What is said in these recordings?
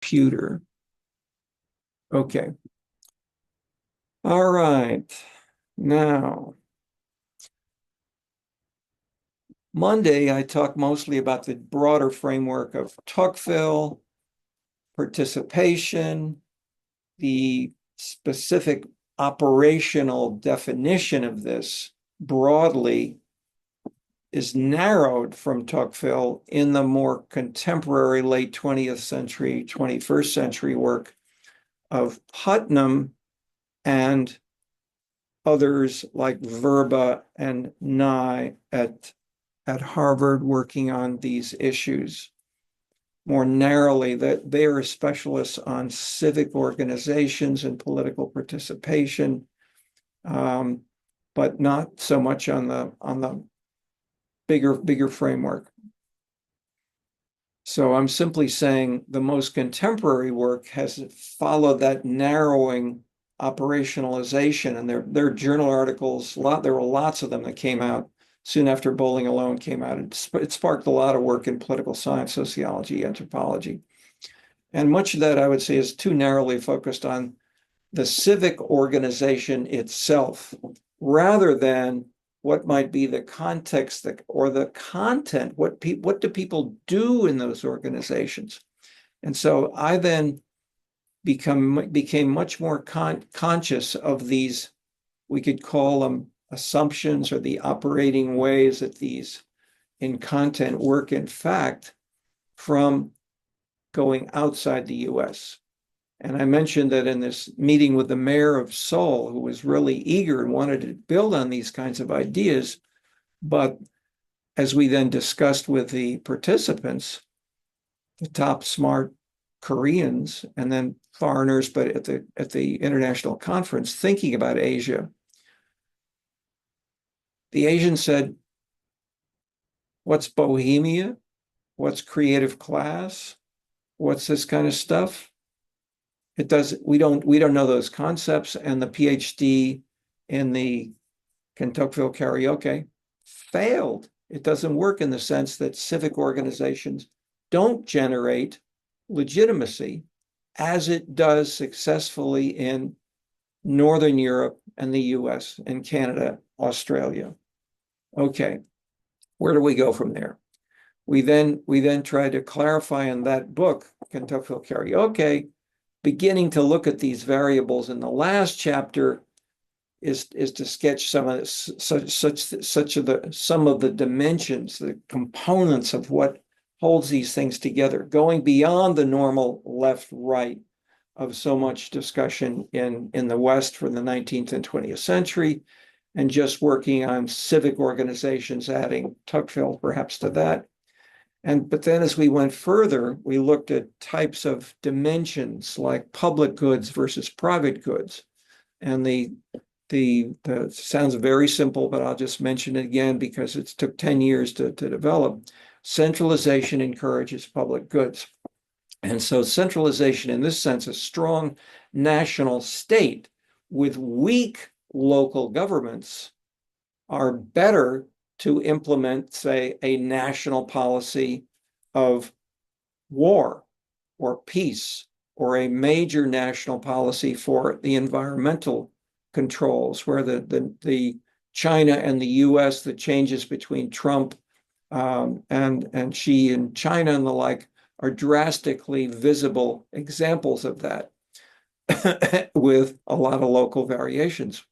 computer. Okay. All right. Now, Monday, I talked mostly about the broader framework of Tocqueville, participation, the specific operational definition of this broadly is narrowed from Tocqueville in the more contemporary late 20th century, 21st century work of Putnam and others like Verba and Nye at Harvard working on these issues. More narrowly, that they are specialists on civic organizations and political participation, but not so much on the bigger framework. So I'm simply saying the most contemporary work has followed that narrowing operationalization, and their journal articles, there were lots of them that came out soon after Bowling Alone came out. It sparked a lot of work in political science, sociology, anthropology. And much of that, I would say, is too narrowly focused on the civic organization itself, rather than what might be the context or the content. What do people do in those organizations? And so I then became much more conscious of these, we could call them assumptions, or the operating ways that these in content work in fact, from going outside the US. And I mentioned that in this meeting with the mayor of Seoul, who was really eager and wanted to build on these kinds of ideas. But as we then discussed with the participants, the top smart Koreans and then foreigners, but at the international conference thinking about Asia, the Asians said, what's bohemia? What's creative class? What's this kind of stuff? We don't know those concepts. And the PhD in the Tocqueville karaoke failed. It doesn't work in the sense that civic organizations don't generate legitimacy as it does successfully in Northern Europe and the US and Canada, Australia. Okay, where do we go from there? We then try to clarify in that book, Tocqueville Karaoke, beginning to look at these variables. In the last chapter is to sketch some of the dimensions, the components of what holds these things together, going beyond the normal left-right of so much discussion in the West from the 19th and 20th century, and just working on civic organizations, adding Tocqueville perhaps to that. But then as we went further, we looked at types of dimensions like public goods versus private goods. And the sounds very simple, but I'll just mention it again because it took 10 years to develop. Centralization encourages public goods. And so centralization, in this sense, a strong national state with weak local governments are better to implement, say, a national policy of war or peace, or a major national policy for the environmental controls, where the China and the US, the changes between Trump and Xi in China and the like, are drastically visible examples of that with a lot of local variations.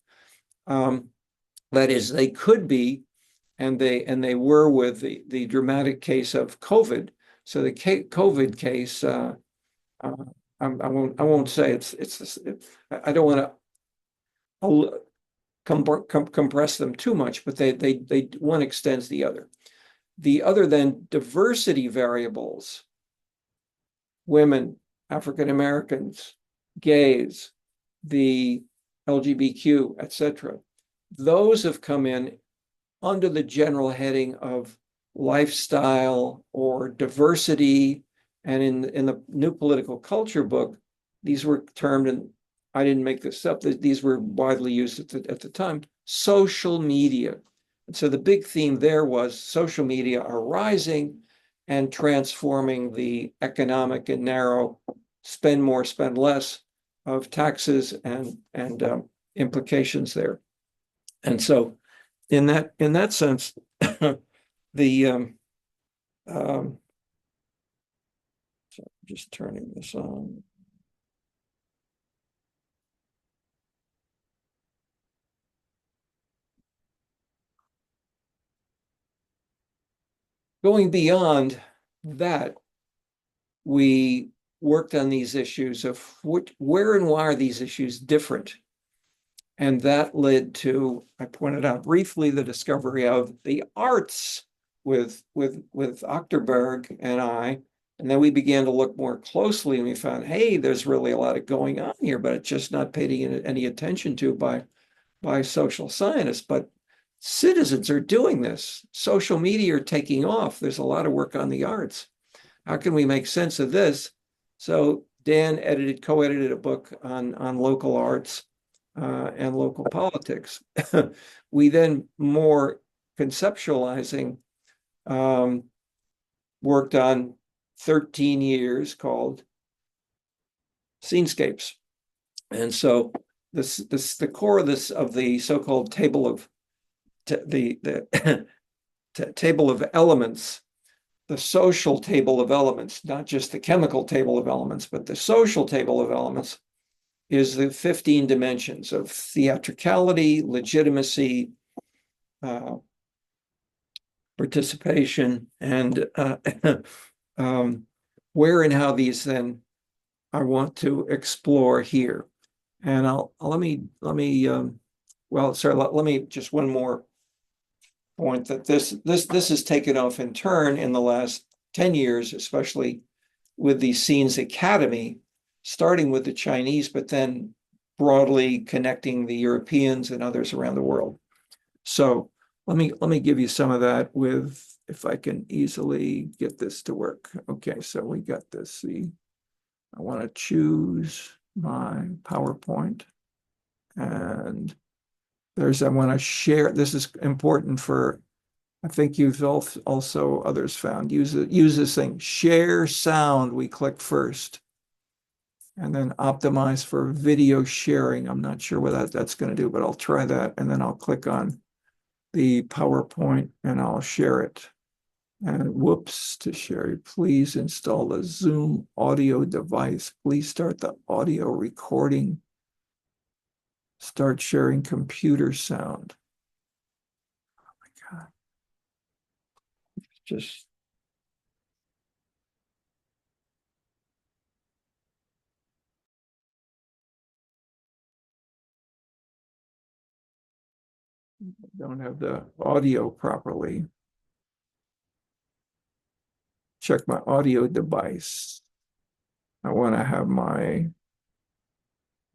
That is, they could be, and they were with the dramatic case of COVID. So the COVID case, I won't say I don't want to compress them too much, but they one extends the other. The other then diversity variables, women, African Americans, gays, the LGBTQ, etc. Those have come in under the general heading of lifestyle or diversity. And in the New Political Culture book, these were termed, and I didn't make this up, these were widely used at the time, social media. And so the big theme there was social media are rising and transforming the economic and narrow spend more, spend less of taxes and implications there. And so in that sense, the so just turning this on. Going beyond that, we worked on these issues of where and why are these issues different? And that led to, I pointed out briefly, the discovery of the arts with Achterberg and I. And then we began to look more closely and we found, hey, there's really a lot of going on here, but it's just not paid any attention to by social scientists. But citizens are doing this. Social media are taking off. There's a lot of work on the arts. How can we make sense of this? So Dan co-edited a book on local arts and local politics. We then, more conceptualizing, worked on 13 years called Scenescapes. And so the core of the so-called table of table of elements, the social table of elements, not just the chemical table of elements, but the social table of elements, is the 15 dimensions of theatricality, legitimacy, participation, and where and how these then I want to explore here. And let me just one more point that this has taken off in turn in the last 10 years, especially with the Scenes Academy, starting with the Chinese, but then broadly connecting the Europeans and others around the world. So let me give you some of that with, if I can easily get this to work. Okay, so we got this. See, I want to choose my PowerPoint, and I want to share. This is important for, I think you've also others found, use this thing, share sound. We click first, and then optimize for video sharing. I'm not sure what that's going to do, but I'll try that. And then I'll click on the PowerPoint and I'll share it. And whoops, to share, please install the Zoom audio device. Please start the audio recording. Start sharing computer sound. Oh my God. Just don't have the audio properly. Check my audio device. I want to have my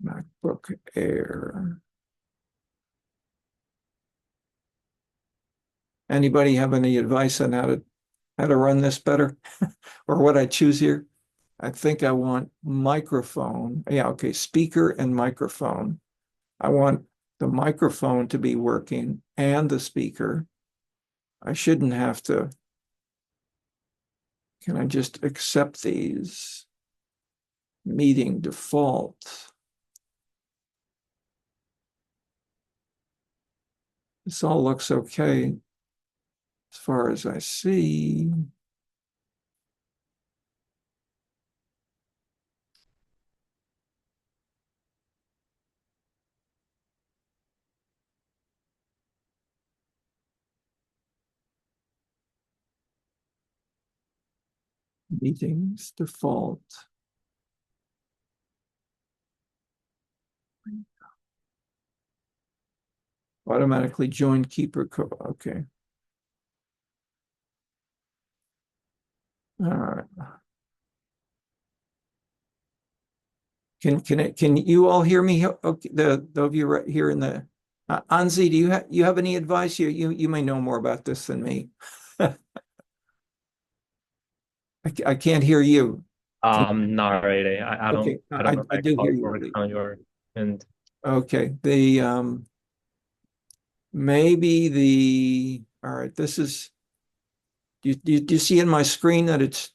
MacBook Air. Anybody have any advice on how to run this better or what I choose here? I think I want microphone. Yeah, okay, speaker and microphone. I want the microphone to be working and the speaker. I shouldn't have to. Can I just accept these? Meeting default. This all looks okay as far as I see. Meetings default. Automatically join keeper code. Okay. All right. Can you all hear me? Okay, those of you right here in the Anzi, do you have any advice? You may know more about this than me. I can't hear you. Not really. I don't Okay, I don't know I like do how hear it you. works on your end. Okay, maybe all right, this is, do you see in my screen that it's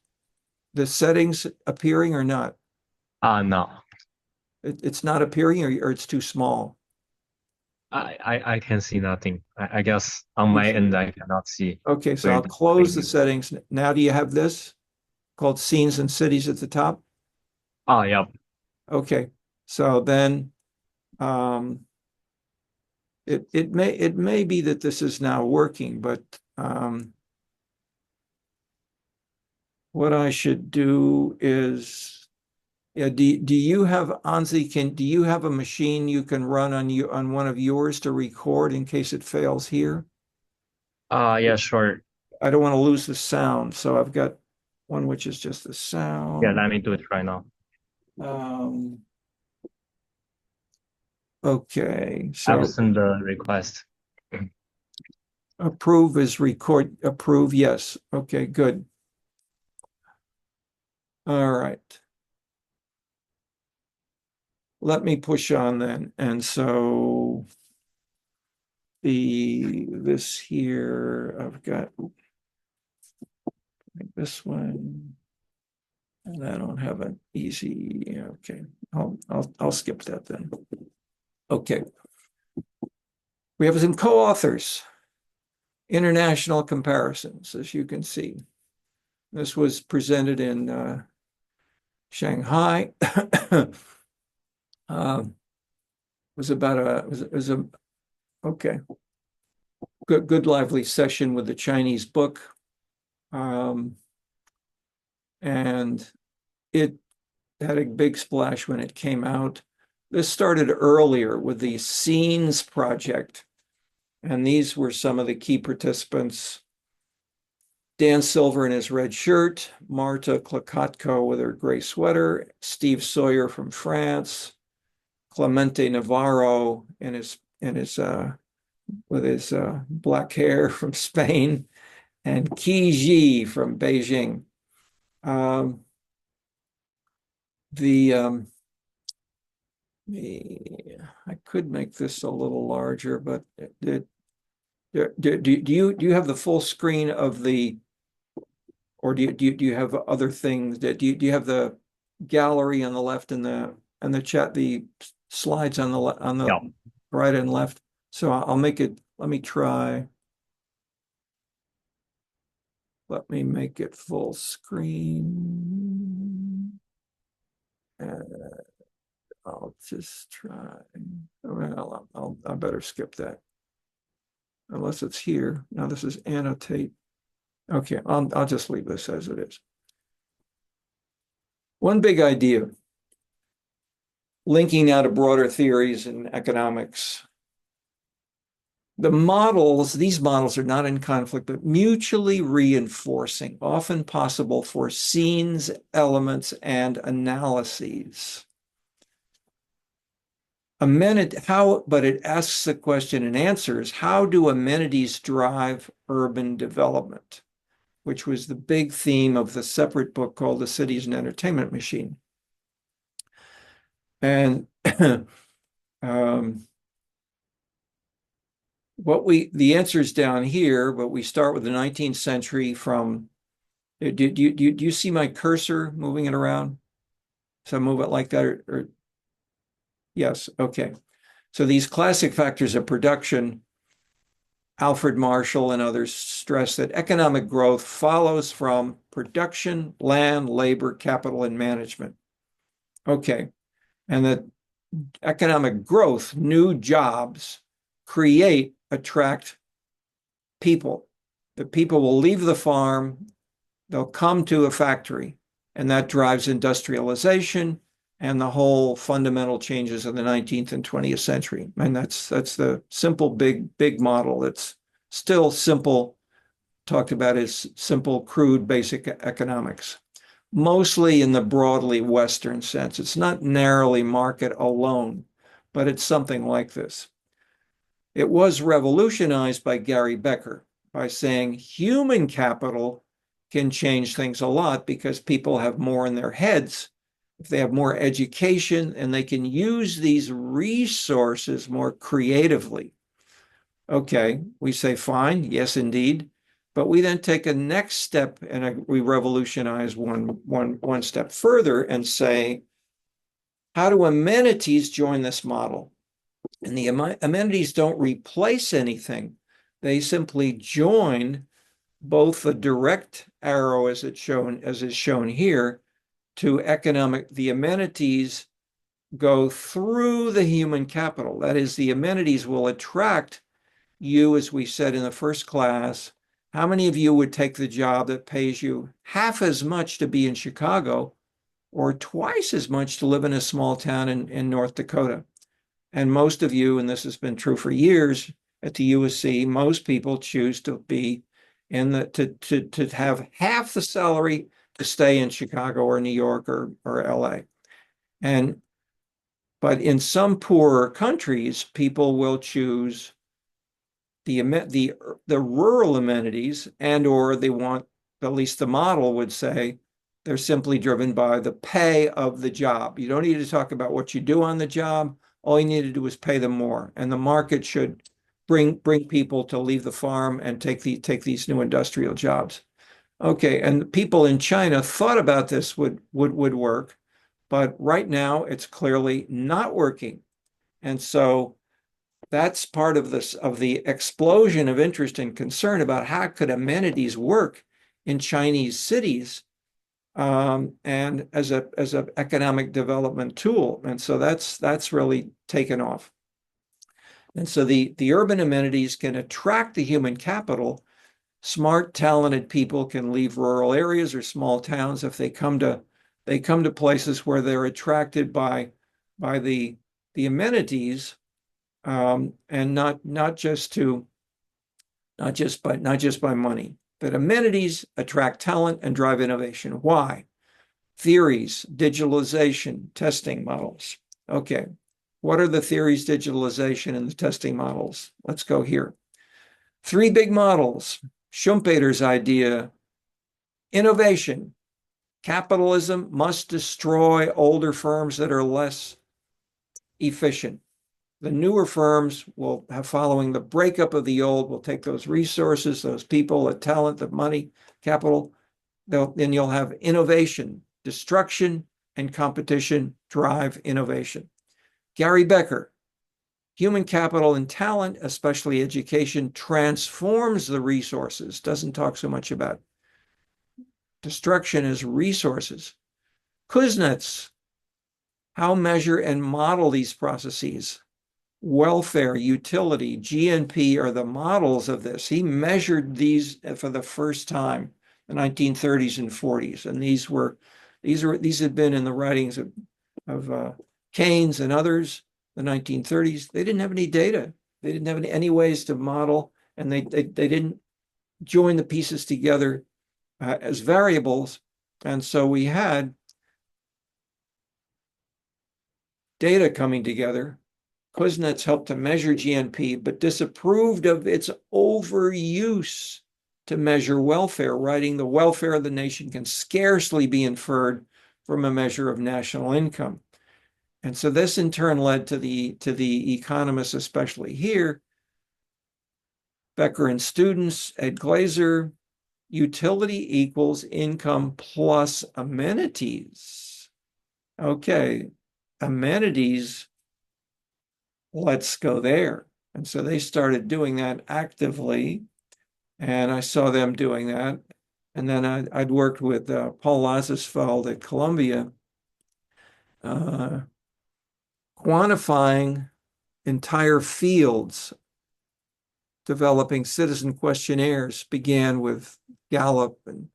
the settings appearing or not? No, It's not appearing, or it's too small. I can see nothing. I guess on my end I cannot see Okay, so where I'll the close the thing is. settings. Now, do you have this called Scenes and Cities at the top? Yeah. Okay, so then um, it may be that this is now working, but what I should do is, yeah, do you have Anzi, do you have a machine you can run on one of yours to record in case it fails here? Yeah, sure. I don't want to lose the sound, so I've got one which is just the Yeah, sound. let me do it right now. Um, okay, I've so sent the request. approve is record, approve, yes. Okay, good. All right. Let me push on then. And so this here, I've got this one, and I don't have an easy, okay. I'll skip that then. Okay. We have some co-authors, international comparisons, as you can see. This was presented in Shanghai. Was about was a okay, good lively session with the Chinese book. And it had a big splash when it came out. This started earlier with the Scenes project, and these were some of the key participants. Dan Silver in his red shirt, Marta Klokotko with her gray sweater, Steve Sawyer from France, Clemente Navarro in his with his black hair from Spain, and Qi Ji from Beijing. Um, the I could make this a little larger, but do you have the full screen of the, or do you have other things that do you have the gallery on the left and the chat, the slides on the Yeah. right and left? So I'll make it. Let me try. Let me make it full screen. I'll just try. Well, I better skip that unless it's here. Now this is annotate. Okay, I'll just leave this as it is. One big idea, linking now to broader theories in economics. These models are not in conflict, but mutually reinforcing, often possible for scenes, elements, and analyses. But it asks the question and answers, how do amenities drive urban development? Which was the big theme of the separate book called The Cities and Entertainment Machine. And the answer is down here, but we start with the 19th century from, do you see my cursor moving it around? So I move it like that, or yes, okay. So these classic factors of production, Alfred Marshall and others stress that economic growth follows from production, land, labor, capital, and management. Okay. And that economic growth, new jobs, attract people. The people will leave the farm, they'll come to a factory, and that drives industrialization and the whole fundamental changes of the 19th and 20th century. And that's the simple, big model. It's still simple, talked about as simple, crude, basic economics, mostly in the broadly Western sense. It's not narrowly market alone, but it's something like this. It was revolutionized by Gary Becker by saying human capital can change things a lot because people have more in their heads. If they have more education and they can use these resources more creatively. Okay, we say fine, yes, indeed. But we then take a next step and we revolutionize one step further and say How do amenities join this model? And the amenities don't replace anything. They simply join both the direct arrow as is shown here to economic. The amenities go through the human capital. That is, the amenities will attract you, as we said in the first class. How many of you would take the job that pays you half as much to be in Chicago or twice as much to live in a small town in North Dakota? And most of you, and this has been true for years at the USC, most people choose to be in to have half the salary to stay in Chicago or New York or LA. But in some poorer countries, people will choose the rural amenities, and or they want, at least the model would say, they're simply driven by the pay of the job. You don't need to talk about what you do on the job. All you need to do is pay them more. And the market should bring people to leave the farm and take these new industrial jobs. Okay, and people in China thought about this would work, but right now it's clearly not working. And so that's part of the explosion of interest and concern about how could amenities work in Chinese cities, and as a economic development tool. And so that's really taken off. And so the urban amenities can attract the human capital. Smart, talented people can leave rural areas or small towns if they come to places where they're attracted by the amenities, and not just by money. But amenities attract talent and drive innovation. Why? Theories, digitalization, testing models. Okay, what are the theories, digitalization, and the testing models? Let's go here. 3 big models. Schumpeter's idea: innovation. Capitalism must destroy older firms that are less efficient. The newer firms will have, following the breakup of the old, will take those resources, those people, the talent, the money, capital. Then you'll have innovation. Destruction and competition drive innovation. Gary Becker: human capital and talent, especially education, transforms the resources. Doesn't talk so much about destruction as resources. Kuznets: how measure and model these processes. Welfare, utility, GNP are the models of this. He measured these for the first time in the 1930s and 40s, and these had been in the writings of Keynes and others. The 1930s, they didn't have any data. They didn't have any ways to model, and they didn't join the pieces together as variables. And so we had data coming together. Kuznets helped to measure GNP, but disapproved of its overuse to measure welfare, writing, the welfare of the nation can scarcely be inferred from a measure of national income. And so this in turn led to the economists, especially here, Becker and students, Ed Glazer: utility equals income plus amenities. Okay, amenities, let's go there. And so they started doing that actively, and I saw them doing that. And then I'd worked with Paul Lazarsfeld at Columbia, quantifying entire fields, developing citizen questionnaires, began with Gallup and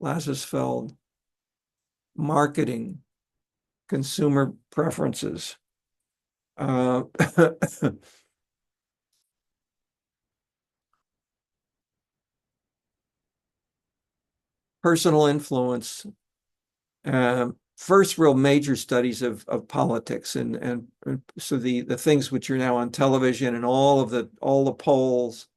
Lazarsfeld, marketing, consumer preferences. Personal influence, first real major studies of politics, and so the things which are now on television and all the polls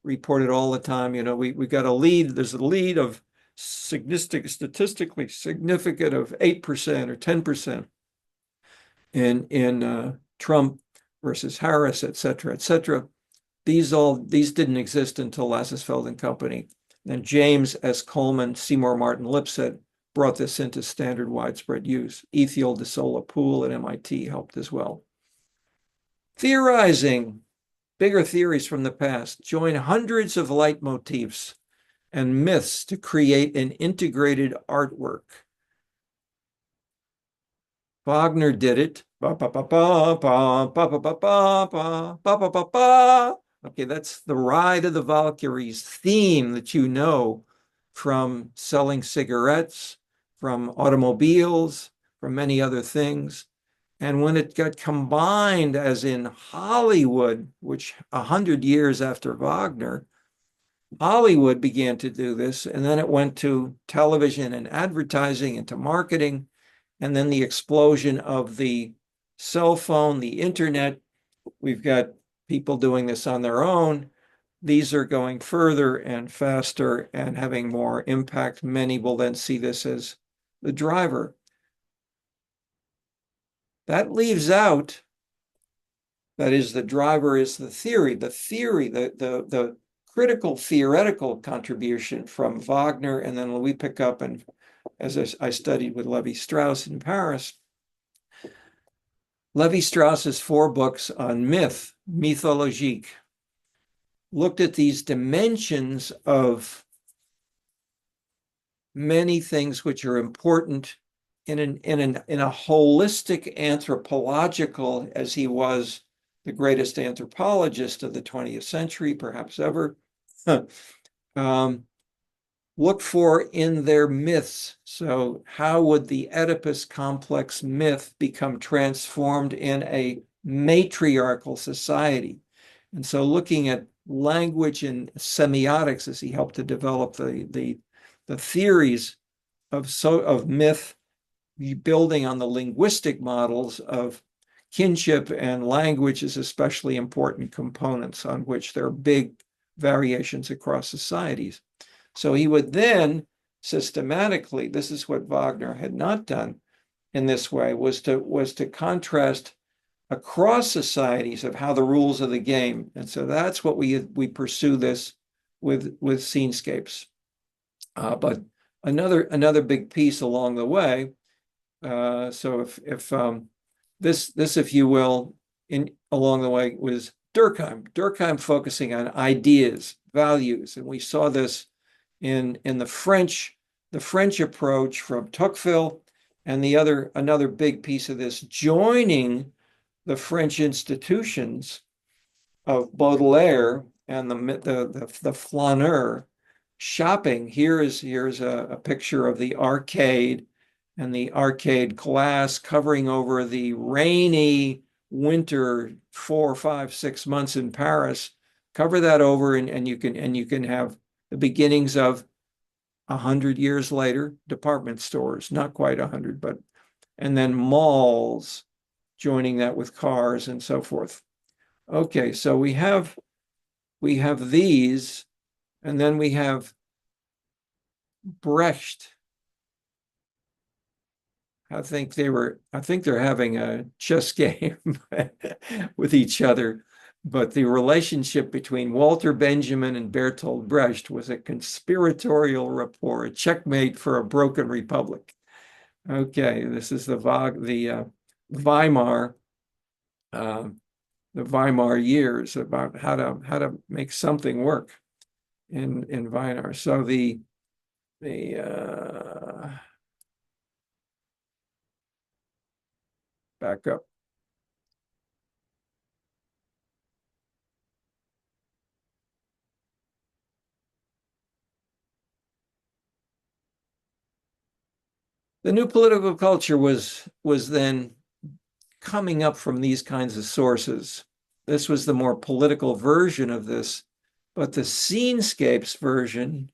reported all the time. You know, we got a lead. There's a lead of statistically significant of 8% or 10% in Trump versus Harris, et cetera, et cetera. These didn't exist until Lazarsfeld and company. Then James S. Coleman, Seymour Martin Lipset brought this into standard widespread use. Ethiel de Sola Pool at MIT helped as well. Theorizing, bigger theories from the past, join hundreds of leitmotifs and myths to create an integrated artwork. Wagner did it. Okay, that's the Ride of the Valkyries theme that you know from selling cigarettes, from automobiles, from many other things. And when it got combined, as in Hollywood, which 100 years after Wagner, Hollywood began to do this, and then it went to television and advertising and to marketing, and then the explosion of the cell phone, the internet. We've got people doing this on their own. These are going further and faster and having more impact. Many will then see this as the driver. That leaves out, that is, the driver is the theory, the critical theoretical contribution from Wagner, and then we pick up, and as I studied with Levi-Strauss in Paris, Levi-Strauss's 4 books on myth, mythologique, looked at these dimensions of many things which are important in a holistic anthropological, as he was the greatest anthropologist of the 20th century, perhaps ever, look for in their myths. So how would the Oedipus complex myth become transformed in a matriarchal society? And so looking at language and semiotics, as he helped to develop the theories of myth, building on the linguistic models of kinship and language is especially important components on which there are big variations across societies. So he would then systematically, this is what Wagner had not done in this way, was to contrast across societies of how the rules of the game. And so that's what we pursue this with Scenescapes. But another big piece along the way. So if this, if you will, along the way was Durkheim focusing on ideas, values, and we saw this in the French approach from Tocqueville, and another big piece of this, joining the French institutions of Baudelaire and the flaneur shopping. Here's a picture of the arcade, and the arcade glass covering over the rainy winter 4, 5, 6 months in Paris. Cover that over, and you can have the beginnings of 100 years later, department stores, not quite 100, and then malls, joining that with cars and so forth. Okay, so we have these, and then we have Brecht. I think they're having a chess game with each other, but the relationship between Walter Benjamin and Bertolt Brecht was a conspiratorial rapport, a checkmate for a broken republic. Okay, this is the Weimar years, about how to make something work in Weimar. So back up. The new political culture was then coming up from these kinds of sources. This was the more political version of this, but the Scenescapes version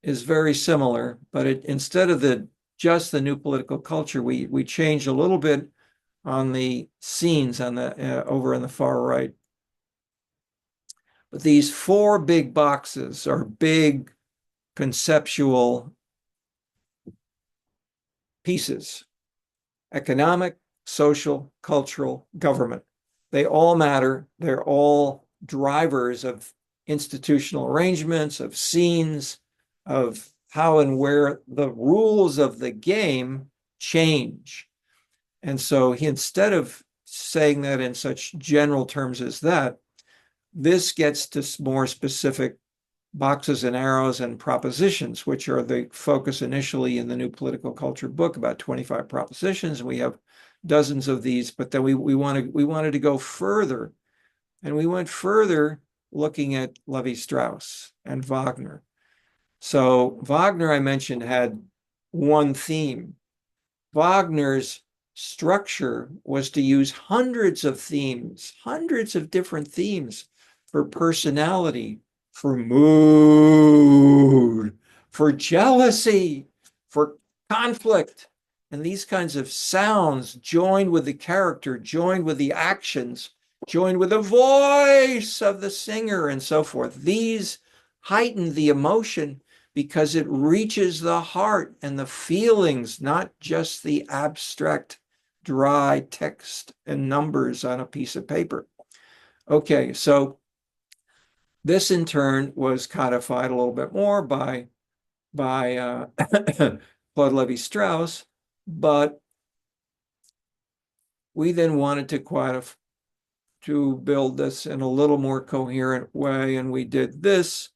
is very similar, but instead of just the new political culture, we changed a little bit on the scenes on the over on the far right. But these 4 big boxes are big conceptual pieces: economic, social, cultural, government. They all matter. They're all drivers of institutional arrangements, of scenes, of how and where the rules of the game change. And so instead of saying that in such general terms as that, this gets to more specific boxes and arrows and propositions, which are the focus initially in the New Political Culture book, about 25 propositions. We have dozens of these, but then we wanted to go further. And we went further looking at Levi-Strauss and Wagner. So Wagner, I mentioned, had one theme. Wagner's structure was to use hundreds of themes, hundreds of different themes for personality, for mood, for jealousy, for conflict. And these kinds of sounds joined with the character, joined with the actions, joined with the voice of the singer and so forth. These heighten the emotion because it reaches the heart and the feelings, not just the abstract, dry text and numbers on a piece of paper. Okay, so this in turn was codified a little bit more by Claude Levi-Strauss, but we then wanted to build this in a little more coherent way, and we did this,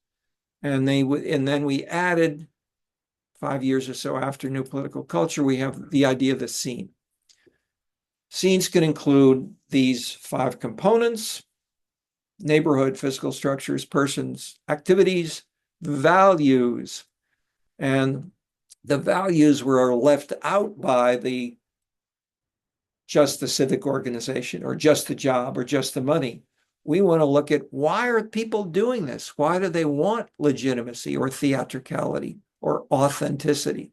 and then we added 5 years or so after New Political Culture, we have the idea of the scene. Scenes can include these 5 components: neighborhood, physical structures, persons, activities, values. And the values were left out by just the civic organization or just the job or just the money. We want to look at, why are people doing this? Why do they want legitimacy or theatricality or authenticity?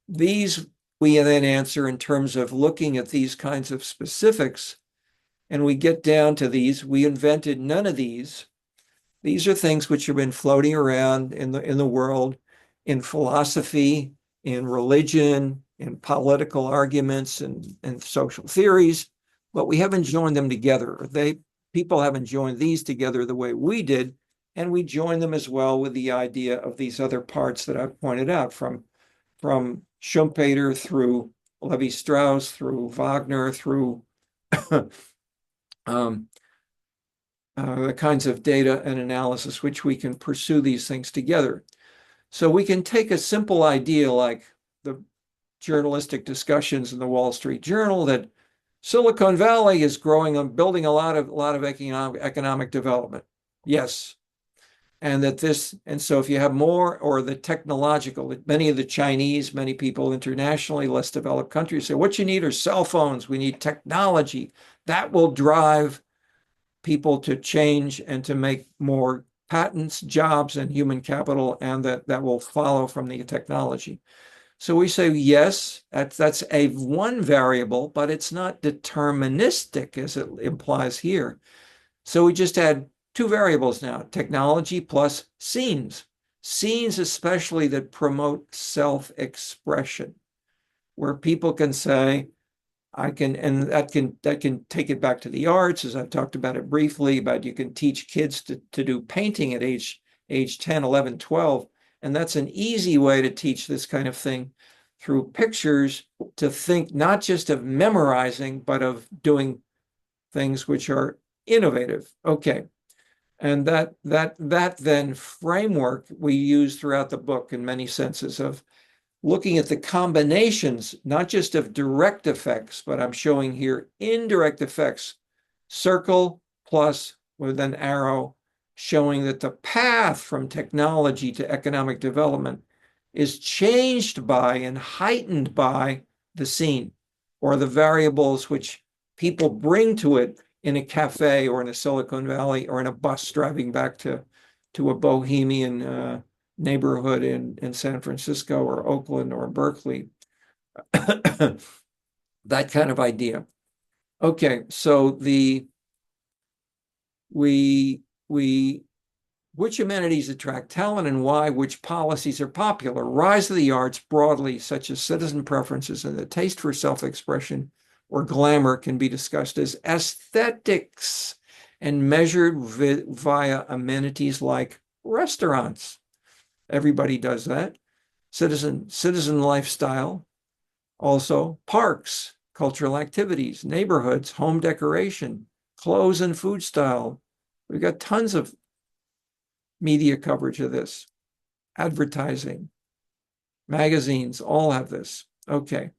These we then answer in terms of looking at these kinds of specifics, and we get down to these. We invented none of these. These are things which have been floating around in the world, in philosophy, in religion, in political arguments, and social theories, but we haven't joined them together. People haven't joined these together the way we did, and we join them as well with the idea of these other parts that I've pointed out, from Schumpeter through Levi-Strauss, through Wagner, through the kinds of data and analysis which we can pursue these things together. So we can take a simple idea like the journalistic discussions in the Wall Street Journal that Silicon Valley is growing and building a lot of economic development. Yes. And so if you have more, or the technological, many of the Chinese, many people internationally, less developed countries say, what you need are cell phones. We need technology. That will drive people to change and to make more patents, jobs, and human capital, and that will follow from the technology. So we say, yes, that's one variable, but it's not deterministic as it implies here. So we just add 2 variables now: technology plus scenes. Scenes especially that promote self-expression, where people can say, and that can take it back to the arts, as I've talked about it briefly, but you can teach kids to do painting at age 10, 11, 12. And that's an easy way to teach this kind of thing, through pictures, to think not just of memorizing, but of doing things which are innovative. Okay. And that then framework we use throughout the book in many senses, of looking at the combinations, not just of direct effects, but I'm showing here indirect effects, circle plus with an arrow, showing that the path from technology to economic development is changed by and heightened by the scene, or the variables which people bring to it in a cafe or in a Silicon Valley or in a bus driving back to a bohemian neighborhood in San Francisco or Oakland or Berkeley. That kind of idea. Okay, so which amenities attract talent and why, which policies are popular. Rise of the arts broadly, such as citizen preferences and the taste for self-expression or glamour, can be discussed as aesthetics and measured via amenities like restaurants. Everybody does that. citizen lifestyle, also parks, cultural activities, neighborhoods, home decoration, clothes and food style. We've got tons of media coverage of this. Advertising, magazines, all have this. Okay.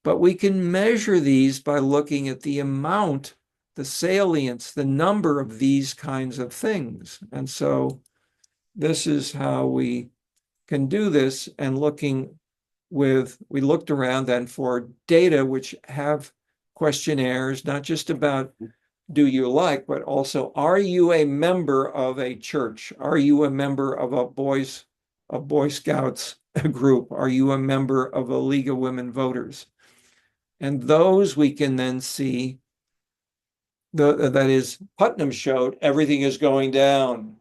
But we can measure these by looking at the amount, the salience, the number of these kinds of things. And so this is how we can do this. And we looked around then for data which have questionnaires, not just about do you like, but also, are you a member of a church? Are you a member of a Boy Scouts group? Are you a member of a League of Women Voters? And those we can then see, that is, Putnam showed everything is going down,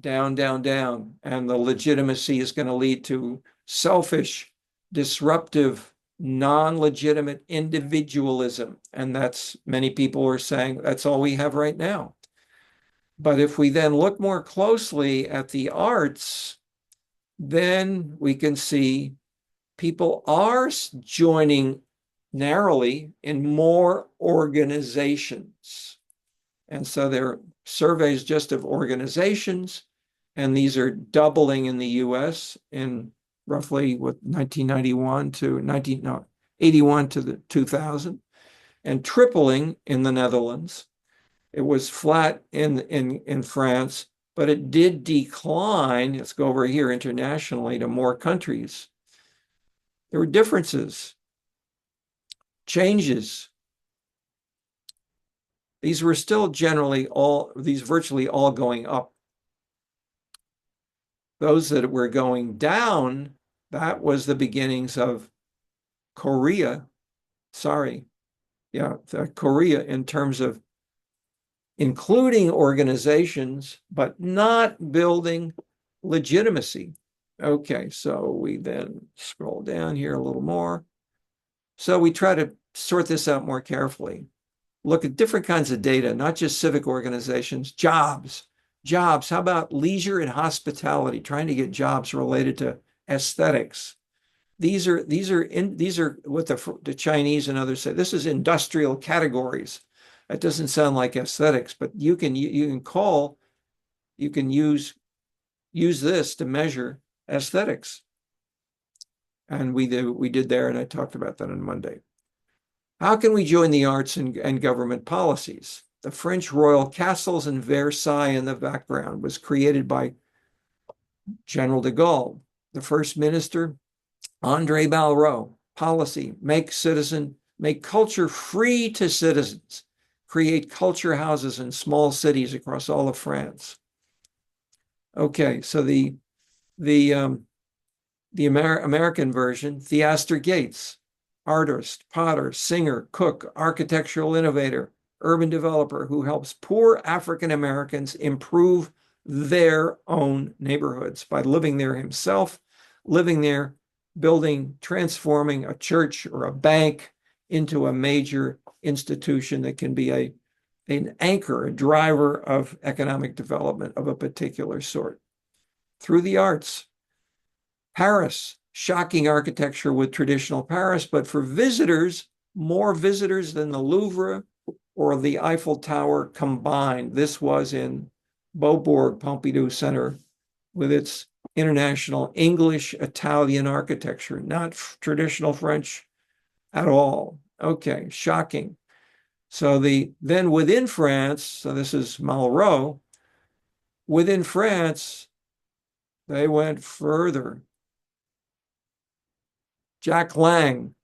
down, down, down. And the legitimacy is going to lead to selfish, disruptive, non-legitimate individualism. And that's, many people are saying that's all we have right now. But if we then look more closely at the arts, then we can see people are joining narrowly in more organizations. And so there are surveys just of organizations, and these are doubling in the US in roughly 1991 to 1981 to the 2000, and tripling in the Netherlands. It was flat in France, but it did decline. Let's go over here internationally to more countries. There were differences, changes. These were still virtually all going up. Those that were going down, that was the beginnings of Korea. Korea, in terms of including organizations, but not building legitimacy. Okay, so we then scroll down here a little more. So we try to sort this out more carefully. Look at different kinds of data, not just civic organizations, jobs. How about leisure and hospitality, trying to get jobs related to aesthetics? These are what the Chinese and others say. This is industrial categories. That doesn't sound like aesthetics, but you can use this to measure aesthetics. And we did there, and I talked about that on Monday. How can we join the arts and government policies? The French royal castles in Versailles in the background was created by General de Gaulle. The first minister, André Malraux, policy, make culture free to citizens, create culture houses in small cities across all of France. Okay, so the American version, Theaster Gates, artist, potter, singer, cook, architectural innovator, urban developer who helps poor African Americans improve their own neighborhoods by living there himself, transforming a church or a bank into a major institution that can be an anchor, a driver of economic development of a particular sort. Through the arts. Paris, shocking architecture with traditional Paris, but for visitors, more visitors than the Louvre or the Eiffel Tower combined. This was in Beaubourg Pompidou Center with its international English, Italian architecture, not traditional French at all. Okay, shocking. So then within France, so this is Malraux, within France, they went further. Jack Lang,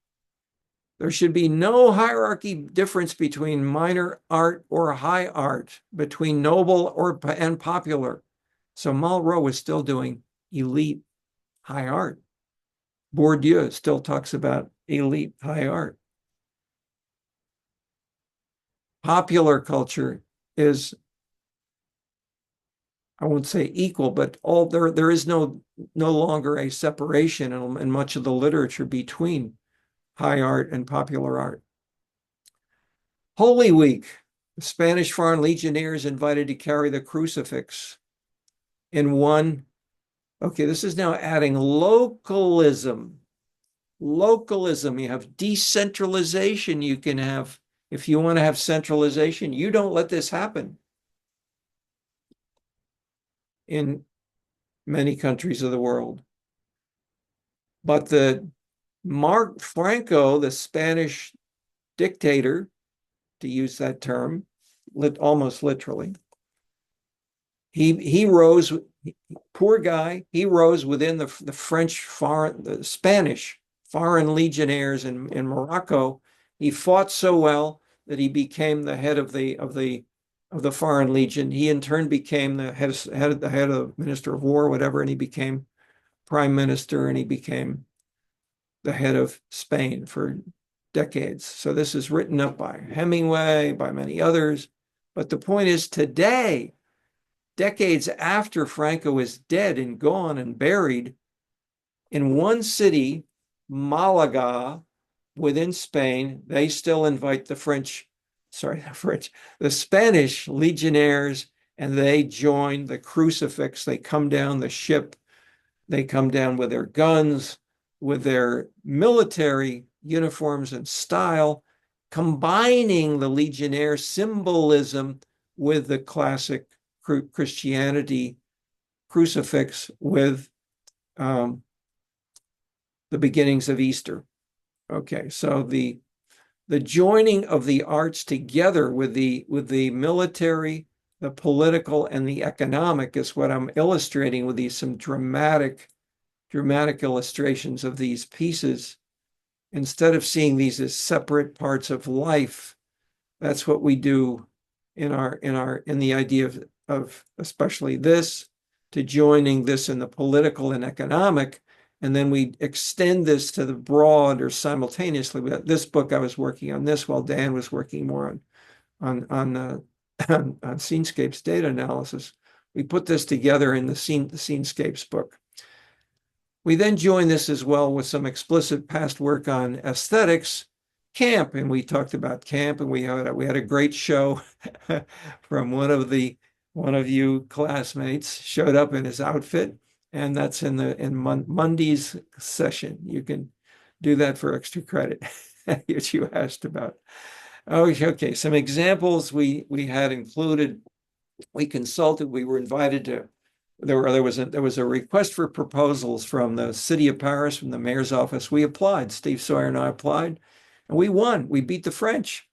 there should be no hierarchy difference between minor art or high art, between noble and popular. So Malraux was still doing elite high art. Bourdieu still talks about elite high art. Popular culture is, I won't say equal, but there is no longer a separation in much of the literature between high art and popular art. Holy Week, Spanish Foreign Legionnaires invited to carry the crucifix in one Okay, this is now adding localism. Localism, you have decentralization. You can have, if you want to have centralization, you don't let this happen in many countries of the world. But the Mark Franco, the Spanish dictator, to use that term, almost literally, he rose, poor guy, he rose within the the Spanish foreign legionnaires in Morocco. He fought so well that he became the head of the Foreign Legion. He in turn became the head of Minister of War, whatever, and he became prime minister, and he became the head of Spain for decades. So this is written up by Hemingway, by many others. But the point is, today, decades after Franco is dead and gone and buried, in one city, Malaga, within Spain, they still invite the Spanish legionnaires, and they join the crucifix. They come down the ship. They come down with their guns, with their military uniforms and style, combining the legionnaire symbolism with the classic Christianity crucifix with the beginnings of Easter. Okay, so the joining of the arts together with the military, the political, and the economic is what I'm illustrating with these some dramatic illustrations of these pieces. Instead of seeing these as separate parts of life, that's what we do in the idea of especially this, to joining this in the political and economic, and then we extend this to the broad or simultaneously. This book, I was working on this while Dan was working more on Scenescapes data analysis. We put this together in the Scenescapes book. We then join this as well with some explicit past work on aesthetics, camp, and we talked about camp, and we had a great show from one of you classmates showed up in his outfit, and that's in Monday's session. You can do that for extra credit, which you asked about. Oh, okay. Some examples we had included. We consulted. We were invited to. There was a request for proposals from the city of Paris, from the mayor's office. We applied. Steve Sawyer and I applied, and we won. We beat the French.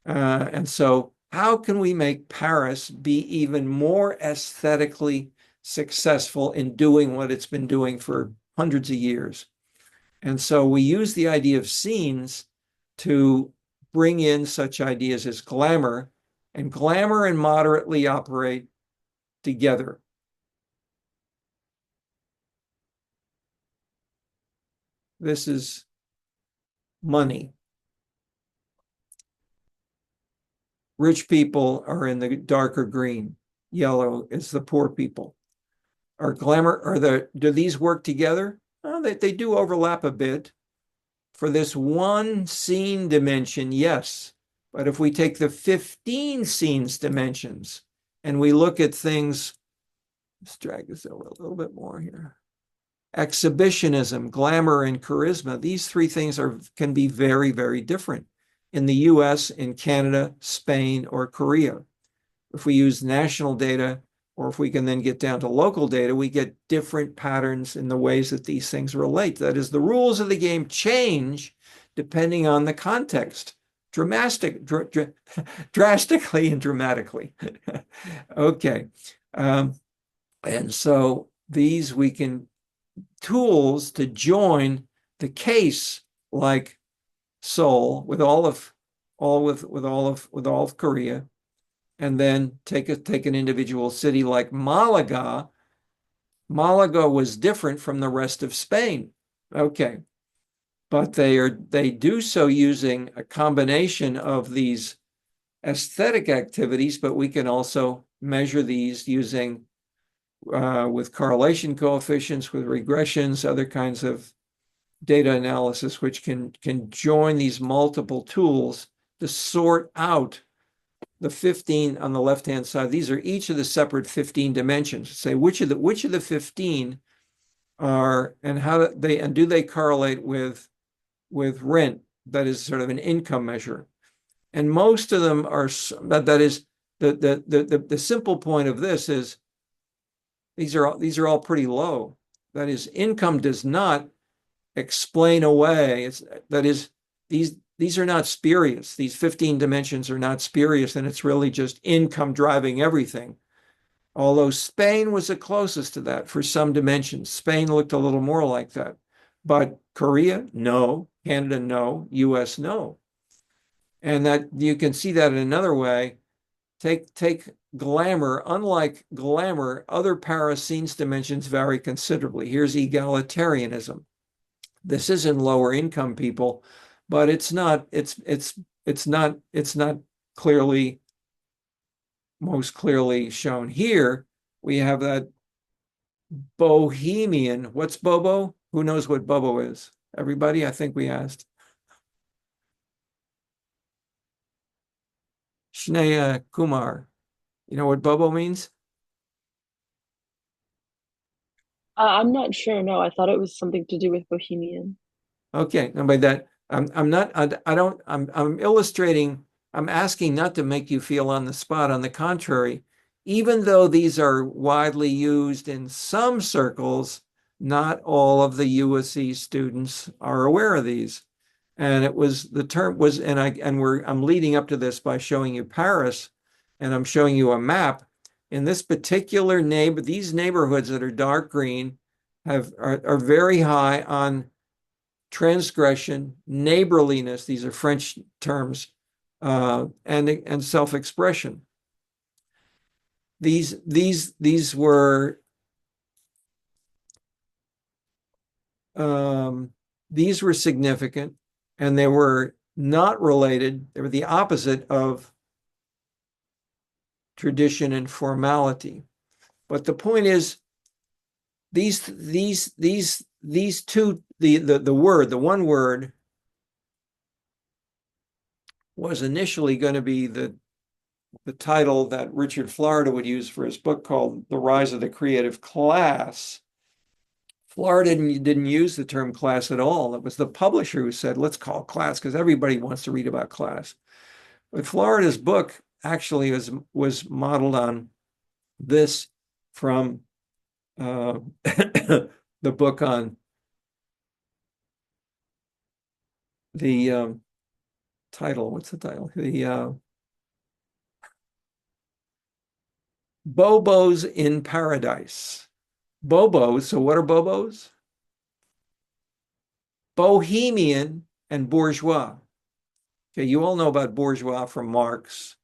And so, how can we make Paris be even more aesthetically successful in doing what it's been doing for hundreds of years? And so we use the idea of scenes to bring in such ideas as glamour, and glamour and moderately operate together. This is money. Rich people are in the darker green. Yellow is the poor people. Do these work together? Well, they do overlap a bit. For this one scene dimension, yes. But if we take the 15 scenes dimensions and we look at things, let's drag this over a little bit more here. Exhibitionism, glamour, and charisma, these three things can be very, very different in the US, in Canada, Spain, or Korea. If we use national data, or if we can then get down to local data, we get different patterns in the ways that these things relate. That is, the rules of the game change depending on the context, drastically and dramatically. Okay. And so these tools to join the case like Seoul with all of Korea, and then take an individual city like Malaga. Malaga was different from the rest of Spain. Okay. But they do so using a combination of these aesthetic activities, but we can also measure these using with correlation coefficients, with regressions, other kinds of data analysis, which can join these multiple tools to sort out the 15 on the left-hand side. These are each of the separate 15 dimensions. Say which of the 15 are, and do they correlate with rent? That is sort of an income measure. And most of them are, that is, the simple point of this is these are all pretty low. That is, income does not explain away. That is, these are not spurious. These 15 dimensions are not spurious, and it's really just income driving everything. Although Spain was the closest to that for some dimensions. Spain looked a little more like that. But Korea, no. Canada, no. US, no. And that you can see that in another way. Take glamour. Unlike glamour, other Paris scenes dimensions vary considerably. Here's egalitarianism. This is in lower income people, but it's not clearly, most clearly shown here. We have that bohemian. What's Bobo? Who knows what Bobo is? Everybody? I think we asked. Shneya Kumar. You know what Bobo means? I'm not sure. No, I thought it was something to do with Bohemian. Okay, and by that, I'm not, I don't, I'm illustrating, I'm asking not to make you feel on the spot. On the contrary, even though these are widely used in some circles, not all of the USC students are aware of these. And it was, the term was, I'm leading up to this by showing you Paris, and I'm showing you a map. In this particular these neighborhoods that are dark green are very high on transgression, neighborliness, these are French terms, and self-expression. These were significant, and they were not related. They were the opposite of tradition and formality. But the point is, these two, the one word was initially going to be the title that Richard Florida would use for his book called The Rise of the Creative Class. Florida didn't use the term class at all. It was the publisher who said, let's call it class, because everybody wants to read about class. But Florida's book actually was modeled on this from the book on the title. What's the title? The Bobos in Paradise. Bobos. So what are Bobos? Bohemian and bourgeois. Okay, you all know about bourgeois from Marx.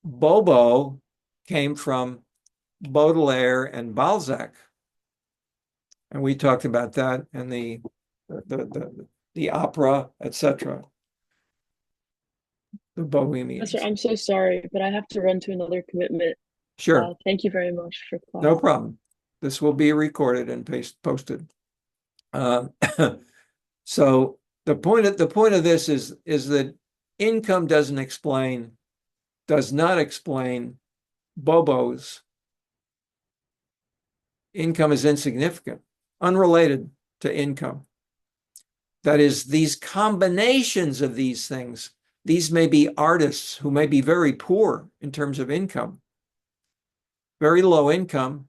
Bobo came from Baudelaire and Balzac, and we talked about that and the opera, etc. The Bohemians. Professor, I'm so sorry, but I have to run to another commitment. Sure. Thank you very much for class. No problem. This will be recorded and posted. So the point of this is that income does not explain Bobos. Income is insignificant, unrelated to income. That is, these combinations of these things, these may be artists who may be very poor in terms of income, very low income,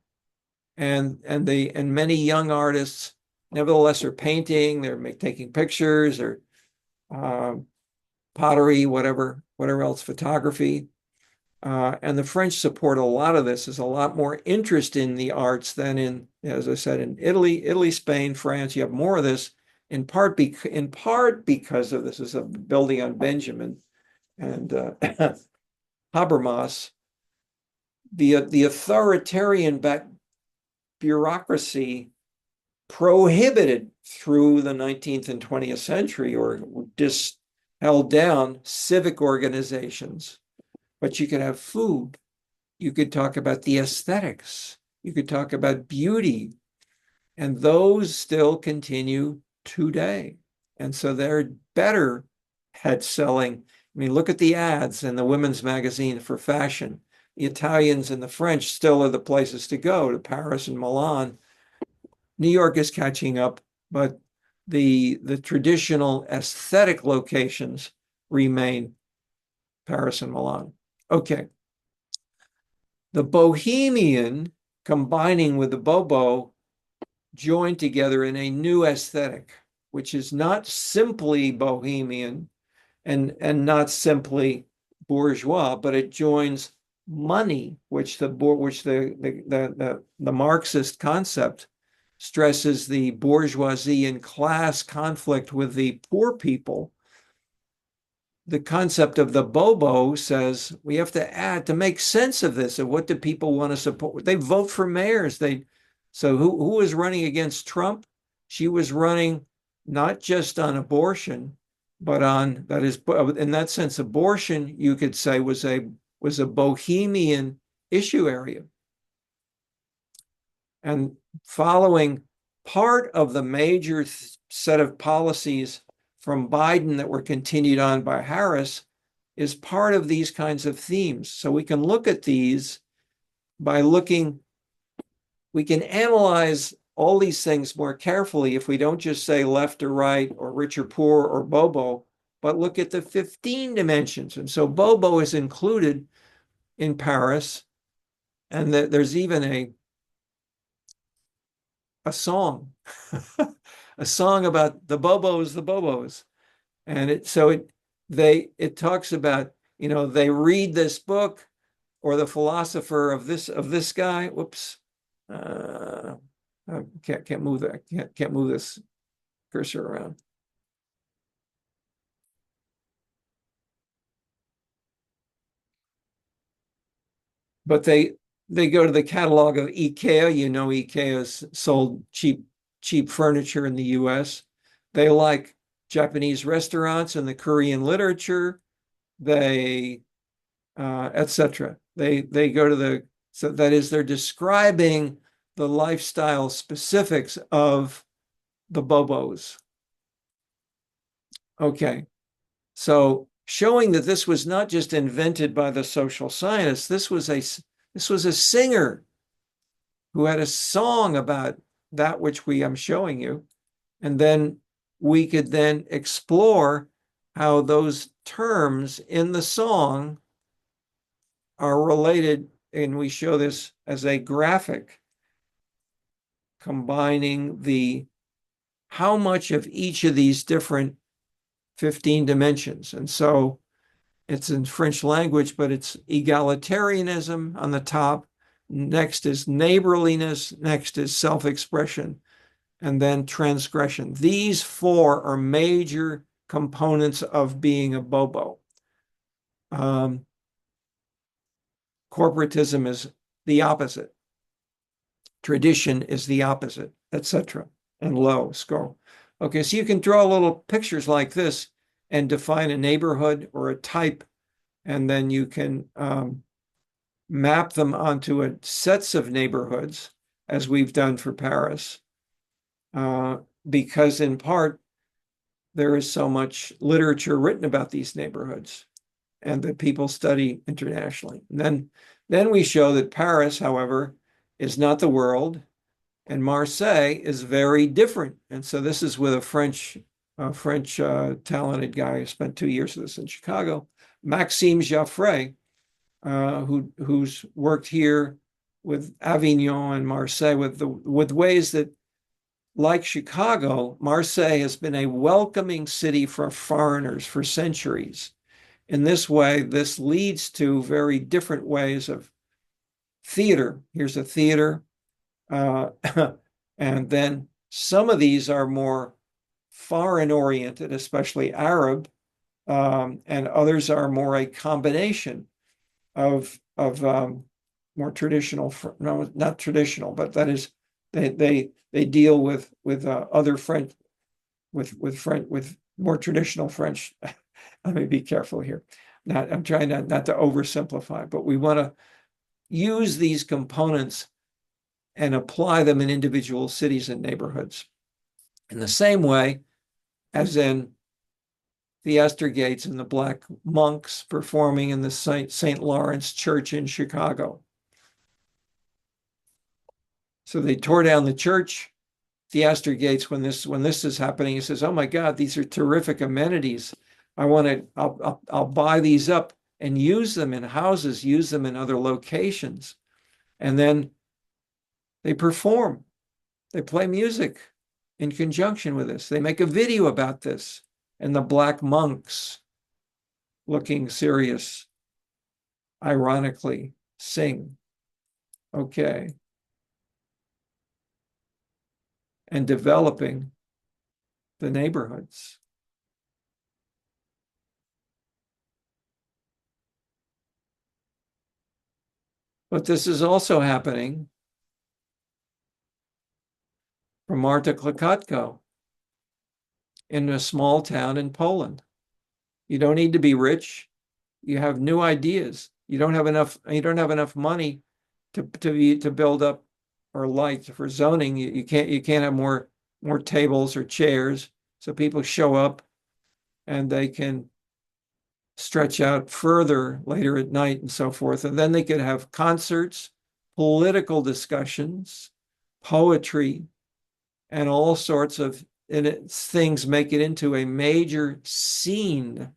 and many young artists nevertheless are painting, they're taking pictures, or pottery, whatever else, photography. And the French support a lot of this. There's a lot more interest in the arts than in, as I said, in Italy, Spain, France. You have more of this, in part because of this is a building on Benjamin and Habermas. The authoritarian bureaucracy prohibited through the 19th and 20th century, or just held down, civic organizations. But you could have food. You could talk about the aesthetics. You could talk about beauty. And those still continue today. And so they're better at selling. I mean, look at the ads in the women's magazine for fashion. The Italians and the French still are the places to go, to Paris and Milan. New York is catching up, but the traditional aesthetic locations remain Paris and Milan. Okay. The Bohemian combining with the Bobo joined together in a new aesthetic, which is not simply Bohemian and not simply bourgeois, but it joins money, which the Marxist concept stresses the bourgeoisie and class conflict with the poor people. The concept of the Bobo says we have to add to make sense of this, of what do people want to support. They vote for mayors. So who was running against Trump? She was running not just on abortion, but on, that is, in that sense, abortion, you could say, was a bohemian issue area. And following part of the major set of policies from Biden that were continued on by Harris is part of these kinds of themes. So we can look at these by looking, we can analyze all these things more carefully if we don't just say left or right or rich or poor or Bobo, but look at the 15 dimensions. And so Bobo is included in Paris, and there's even a song, a song about the Bobos. And it talks about, they read this book, or the philosopher of this guy. Whoops. I can't move that. Can't move this cursor around. But they go to the catalog of IKEA. IKEA's sold cheap furniture in the US. They like Japanese restaurants and the Korean literature. They etc. They go to so that is, they're describing the lifestyle specifics of the Bobos. Okay, so showing that this was not just invented by the social scientists, this was a singer who had a song about that which I'm showing you, and then we could then explore how those terms in the song are related, and we show this as a graphic combining how much of each of these different 15 dimensions. And so it's in French language, but it's egalitarianism on the top. Next is neighborliness. Next is self-expression. And then transgression. These four are major components of being a Bobo. Corporatism is the opposite. Tradition is the opposite, etc. And low, scroll. Okay, so you can draw little pictures like this and define a neighborhood or a type, and then you can map them onto sets of neighborhoods, as we've done for Paris, because in part, there is so much literature written about these neighborhoods and that people study internationally. And then we show that Paris, however, is not the world, and Marseille is very different. And so this is with a French talented guy who spent 2 years with us in Chicago, Maxime Jaffray, who's worked here with Avignon and Marseille with ways that, like Chicago, Marseille has been a welcoming city for foreigners for centuries. In this way, this leads to very different ways of theater. Here's a theater. And then some of these are more foreign oriented, especially Arab, and others are more a combination of more traditional, no, not traditional, but that is, they deal with other French, with more traditional French. Let me be careful here. I'm trying not to oversimplify, but we want to use these components and apply them in individual cities and neighborhoods. In the same way as in the Esther Gates and the Black monks performing in the St. Lawrence Church in Chicago. So they tore down the church Theaster Gates, when this is happening, he says, "Oh my God, these are terrific amenities. I'll buy these up and use them in houses, use them in other locations." And then they perform, they play music in conjunction with this. They make a video about this, and the black monks, looking serious, ironically sing. Okay. And developing the neighborhoods. But this is also happening for Marta Klekotko in a small town in Poland. You don't need to be rich. You have new ideas. You don't have enough money to build up or light for zoning. You can't have more tables or chairs. So people show up and they can stretch out further later at night and so forth. And then they could have concerts, political discussions, poetry, and all sorts of things make it into a major scene.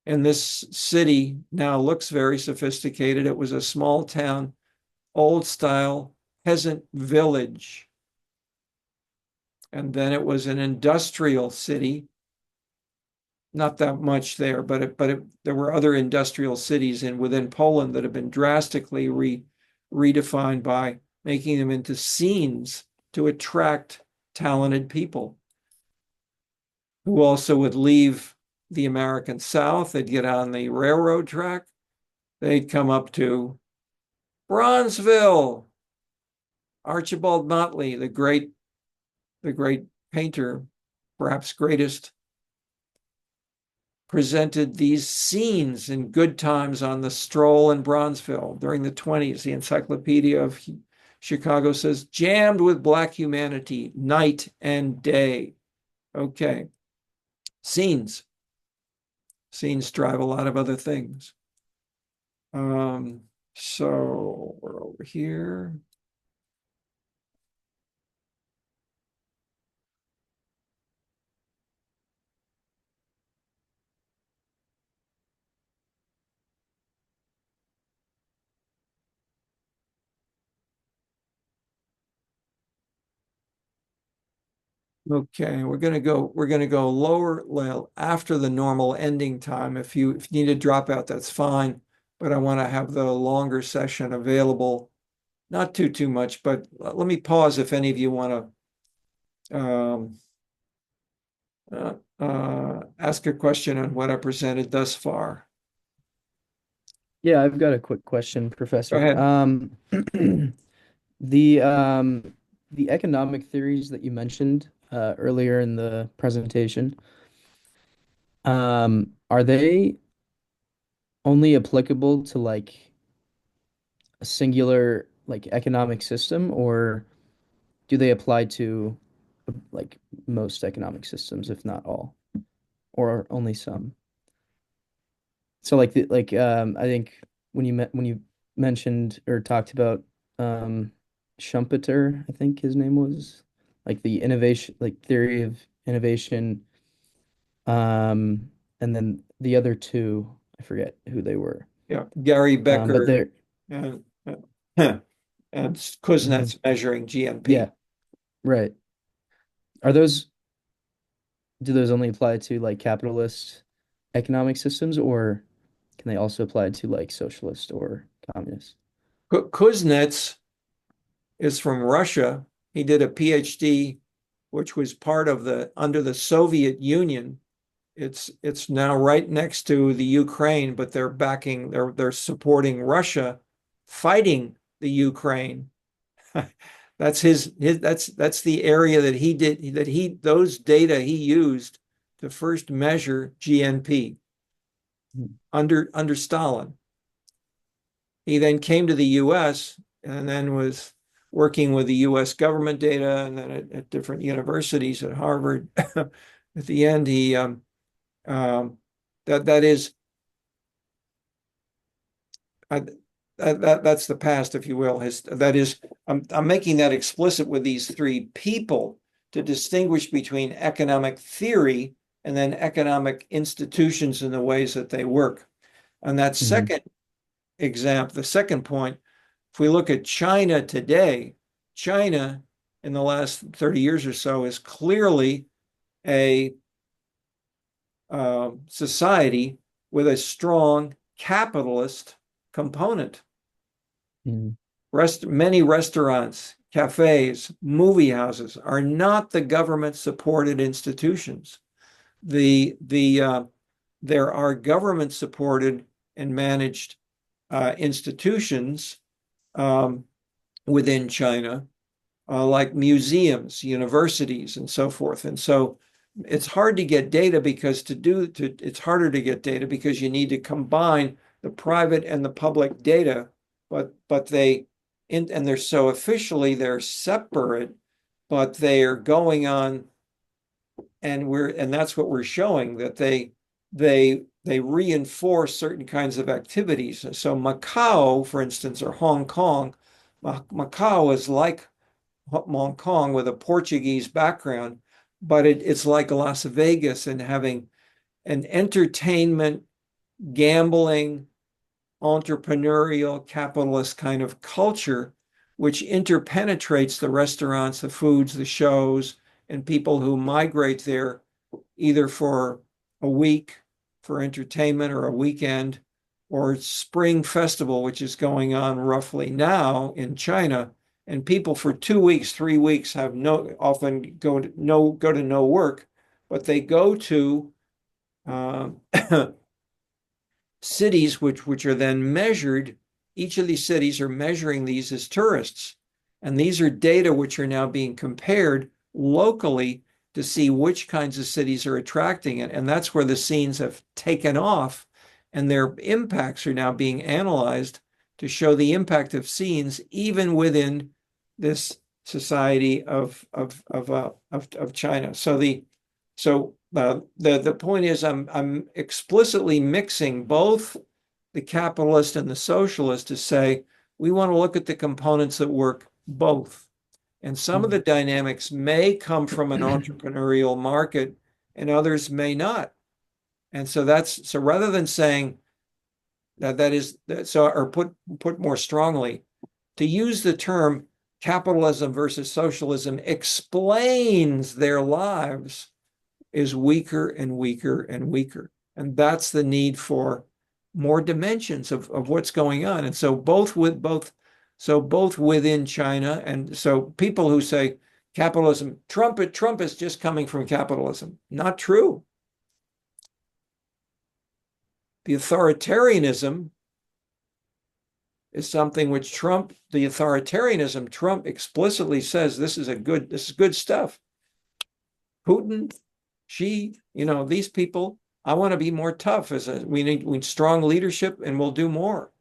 And this city now looks very sophisticated. It was a small town, old style peasant village. And then it was an industrial city. Not that much there, but there were other industrial cities within Poland that have been drastically redefined by making them into scenes to attract talented people who also would leave the American South. They'd get on the railroad track. They'd come up to Bronzeville. Archibald Motley, the great painter, perhaps greatest, presented these scenes in Good Times on the Stroll in Bronzeville during the 20s. The Encyclopedia of Chicago says, jammed with Black humanity, night and day. Okay. Scenes drive a lot of other things. So we're over here. Okay, we're gonna go lower well after the normal ending time. If you need to drop out, that's fine. But I want to have the longer session available. Not too much, but let me pause if any of you want to ask a question on what I presented thus far. Yeah, I've got a quick question, Professor. Go ahead. The economic theories that you mentioned earlier in the presentation, are they only applicable to like a singular like economic system, or do they apply to like most economic systems, if not all, or only some? So I think when you mentioned or talked about Schumpeter, I think his name was, like the innovation, like theory of innovation, and then the other two, I forget who they were. Yeah, Gary But Becker they're and and Kuznets measuring GNP. yeah, right. Are those Do those only apply to like capitalist economic systems, or can they also apply to like socialist or communist? Kuznets is from Russia. He did a PhD, which was part of under the Soviet Union. It's now right next to the Ukraine, but they're supporting Russia fighting the Ukraine. That's that's the area that he did those data he used to first measure GNP under Stalin. He then came to the US and then was working with the US government data and then at different universities at Harvard. At the end, he that is that's the past, if you will. That is, I'm making that explicit with these three people to distinguish between economic theory and then economic institutions and the ways that they work. And that second example, the second point, if we look at China today, China in the last 30 years or so is clearly a society with a strong capitalist component. Many restaurants, cafes, movie houses are not the government-supported institutions. There are government-supported and managed institutions within China, like museums, universities, and so forth. And so it's hard to get data because it's harder to get data because you need to combine the private and the public data, but and they're so officially they're separate, but they are going on, and that's what we're showing, that they reinforce certain kinds of activities. So Macau, for instance, or Hong Kong, Macau is like Hong Kong with a Portuguese background, but it's like Las Vegas and having an entertainment, gambling, entrepreneurial, capitalist kind of culture, which interpenetrates the restaurants, the foods, the shows, and people who migrate there either for a week for entertainment or a weekend, or Spring Festival, which is going on roughly now in China. And people for 2 weeks, 3 weeks often go to no work, but they go to cities which are then measured. Each of these cities are measuring these as tourists. And these are data which are now being compared locally to see which kinds of cities are attracting it. And that's where the scenes have taken off, and their impacts are now being analyzed to show the impact of scenes even within this society of China. So the point is, I'm explicitly mixing both the capitalist and the socialist to say we want to look at the components that work both. And some of the dynamics may come from an entrepreneurial market and others may not. And so rather than saying or put more strongly, to use the term capitalism versus socialism explains their lives is weaker and weaker and weaker. And that's the need for more dimensions of what's going on. And so both within China, and so people who say capitalism, Trump is just coming from capitalism. Not true. The authoritarianism is something which Trump explicitly says this is good stuff. Putin, Xi, these people, I want to be more tough. We need strong leadership, and we'll do more.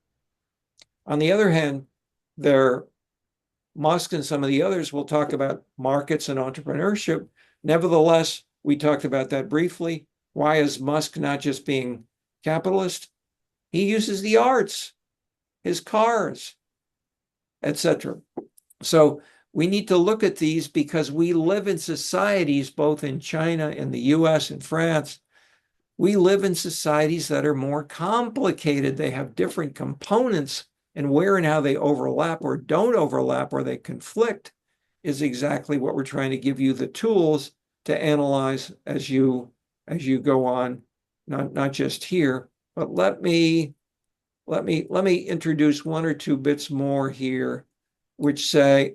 On the other hand, Musk and some of the others will talk about markets and entrepreneurship. Nevertheless, we talked about that briefly. Why is Musk not just being capitalist? He uses the arts, his cars, etc. So we need to look at these because we live in societies, both in China and the US and France. We live in societies that are more complicated. They have different components, and where and how they overlap or don't overlap or they conflict is exactly what we're trying to give you the tools to analyze as you go on, not just here. But let me introduce one or two bits more here, which say,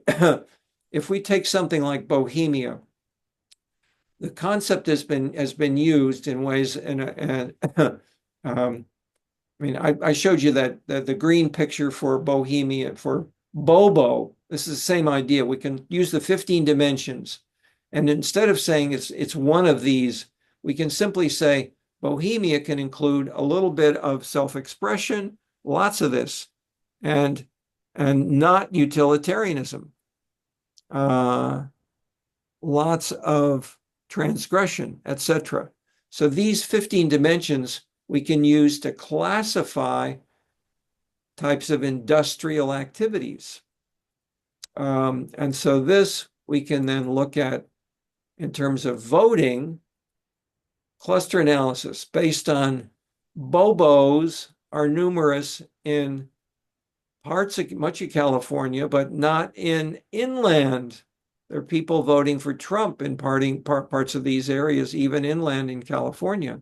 if we take something like Bohemia, the concept has been used in ways, I showed you that the green picture for Bohemia, for Bobo. This is the same idea. We can use the 15 dimensions, and instead of saying it's one of these, we can simply say Bohemia can include a little bit of self-expression, lots of this, and not utilitarianism, lots of transgression, etc. So these 15 dimensions we can use to classify types of industrial activities. And so this we can then look at in terms of voting, cluster analysis based on bobos are numerous in parts of much of California, but not in inland. There are people voting for Trump in parts of these areas, even inland in California.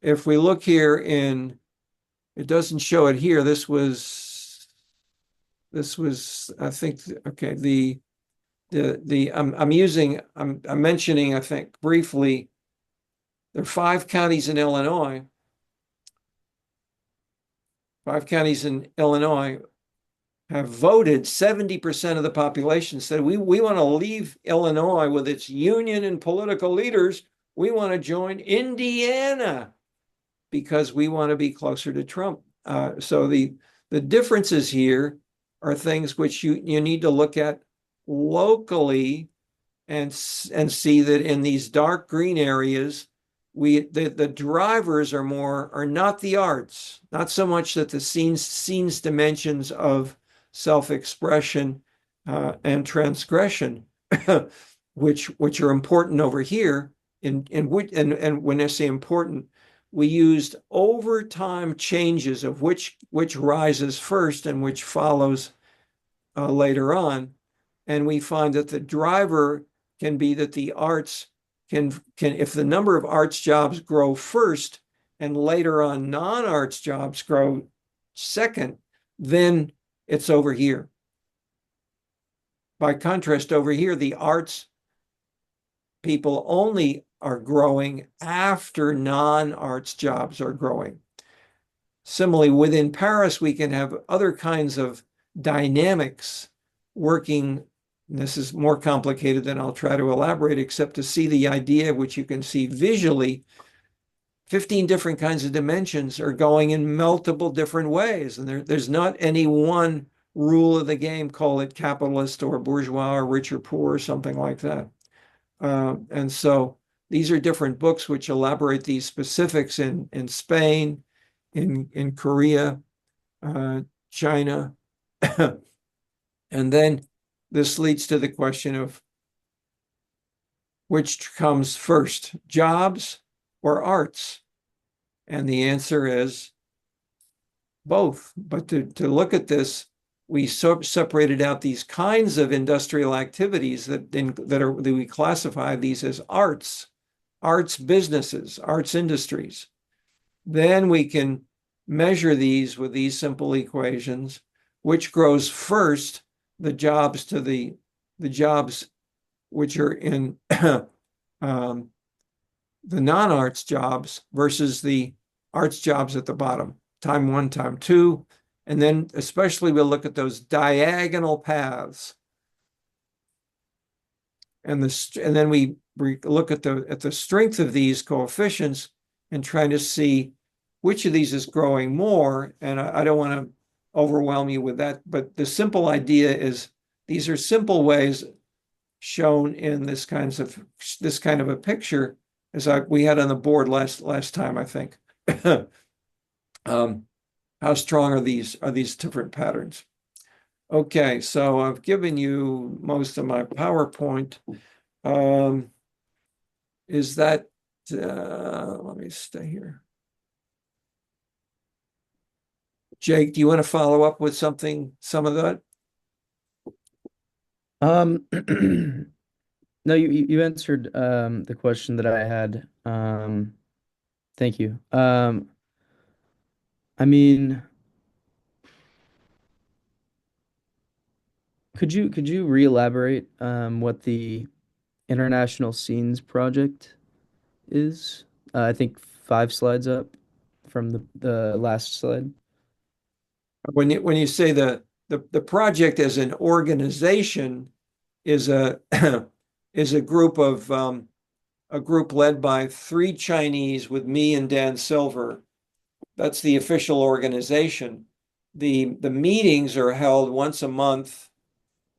If we look here in, it doesn't show it here. This was, I think, okay, I'm mentioning, I think, briefly, there are 5 counties in Illinois. 5 counties in Illinois have voted. 70% of the population said, we want to leave Illinois with its union and political leaders. We want to join Indiana because we want to be closer to Trump. So the differences here are things which you need to look at locally and see that in these dark green areas, the drivers are not the arts, not so much that the scenes dimensions of self-expression and transgression, which are important over here. And when I say important, we used over time changes of which rises first and which follows later on, and we find that the driver can be that the arts can if the number of arts jobs grow first and later on non-arts jobs grow second, then it's over here. By contrast, over here, the arts people only are growing after non-arts jobs are growing. Similarly, within Paris, we can have other kinds of dynamics working. This is more complicated than I'll try to elaborate, except to see the idea, which you can see visually. 15 different kinds of dimensions are going in multiple different ways. And there's not any one rule of the game, call it capitalist or bourgeois or rich or poor or something like that. And so these are different books which elaborate these specifics in Spain, in Korea, China. And then this leads to the question of which comes first, jobs or arts? And the answer is both. But to look at this, we separated out these kinds of industrial activities that we classify these as arts businesses, arts industries. Then we can measure these with these simple equations, which grows first, the jobs which are in the non-arts jobs versus the arts jobs at the bottom, time 1, time 2. And then especially we'll look at those diagonal paths. And then we look at the strength of these coefficients and trying to see which of these is growing more. And I don't want to overwhelm you with that, but the simple idea is these are simple ways shown in this kind of a picture as we had on the board last time, I think. How strong are these different patterns? Okay, so I've given you most of my PowerPoint. Is that let me stay here. Jake, do you want to follow up with some of that? No, you answered the question that I had. Thank you. I mean, could you re-elaborate what the International Scenes Project is? I think 5 slides up from the last slide. When you say the project as an organization is a group led by 3 Chinese with me and Dan Silver. That's the official organization. The meetings are held once a month,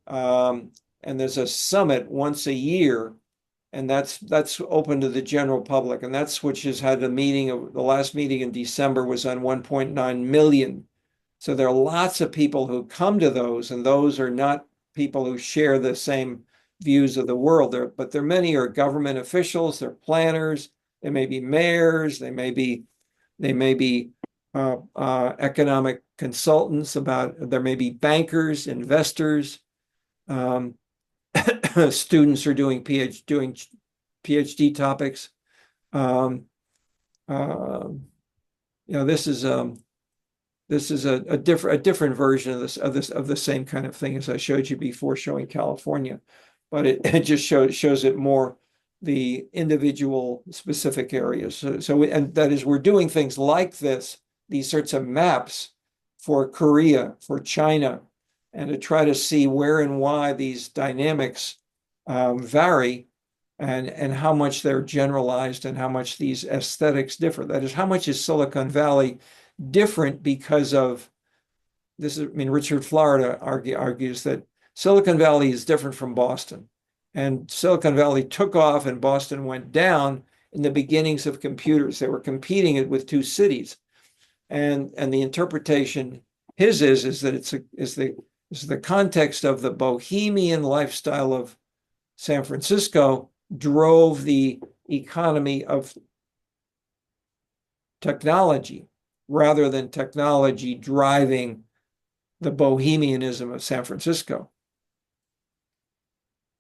and there's a summit once a year, and that's open to the general public. And that's which has had the last meeting in December was on 1.9 million So there are lots of people who come to those, and those are not people who share the same views of the world. But there many are government officials, they're planners, they may be mayors, they may be economic consultants, there may be bankers, investors, students are doing PhD topics. This is a different version of the same kind of thing as I showed you before, showing California, but it just shows it more the individual specific areas. And that is, we're doing things like these sorts of maps for Korea, for China, and to try to see where and why these dynamics vary, and how much they're generalized and how much these aesthetics differ. That is, how much is Silicon Valley different because of this? Richard Florida argues that Silicon Valley is different from Boston, and Silicon Valley took off and Boston went down in the beginnings of computers. They were competing it with two cities, and the interpretation is that it's the context of the bohemian lifestyle of San Francisco drove the economy of technology, rather than technology driving the bohemianism of San Francisco.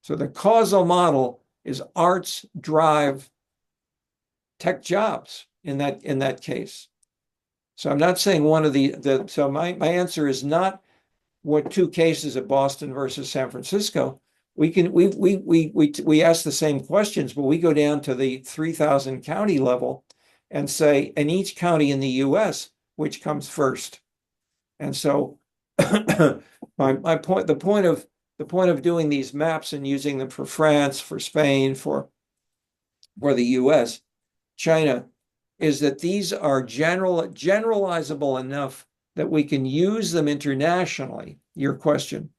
So the causal model is arts drive tech jobs in that case. So I'm not saying one of so my answer is not what two cases of Boston versus San Francisco. We ask the same questions, but we go down to the 3,000 county level and say, in each county in the US, which comes first? And so the point of doing these maps and using them for France, for Spain, for the US, China, is that these are generalizable enough that we can use them internationally. Your question.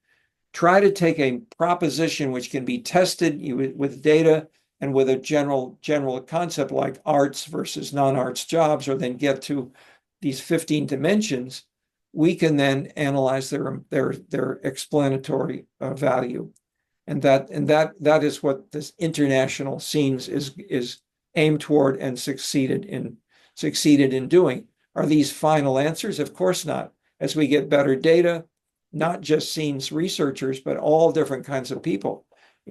Try to take a proposition which can be tested with data and with a general concept like arts versus non-arts jobs, or then get to these 15 dimensions. We can then analyze their explanatory value, and that is what this international scenes is aimed toward and succeeded in doing. Are these final answers? Of course not. As we get better data, not just scenes researchers, but all different kinds of people.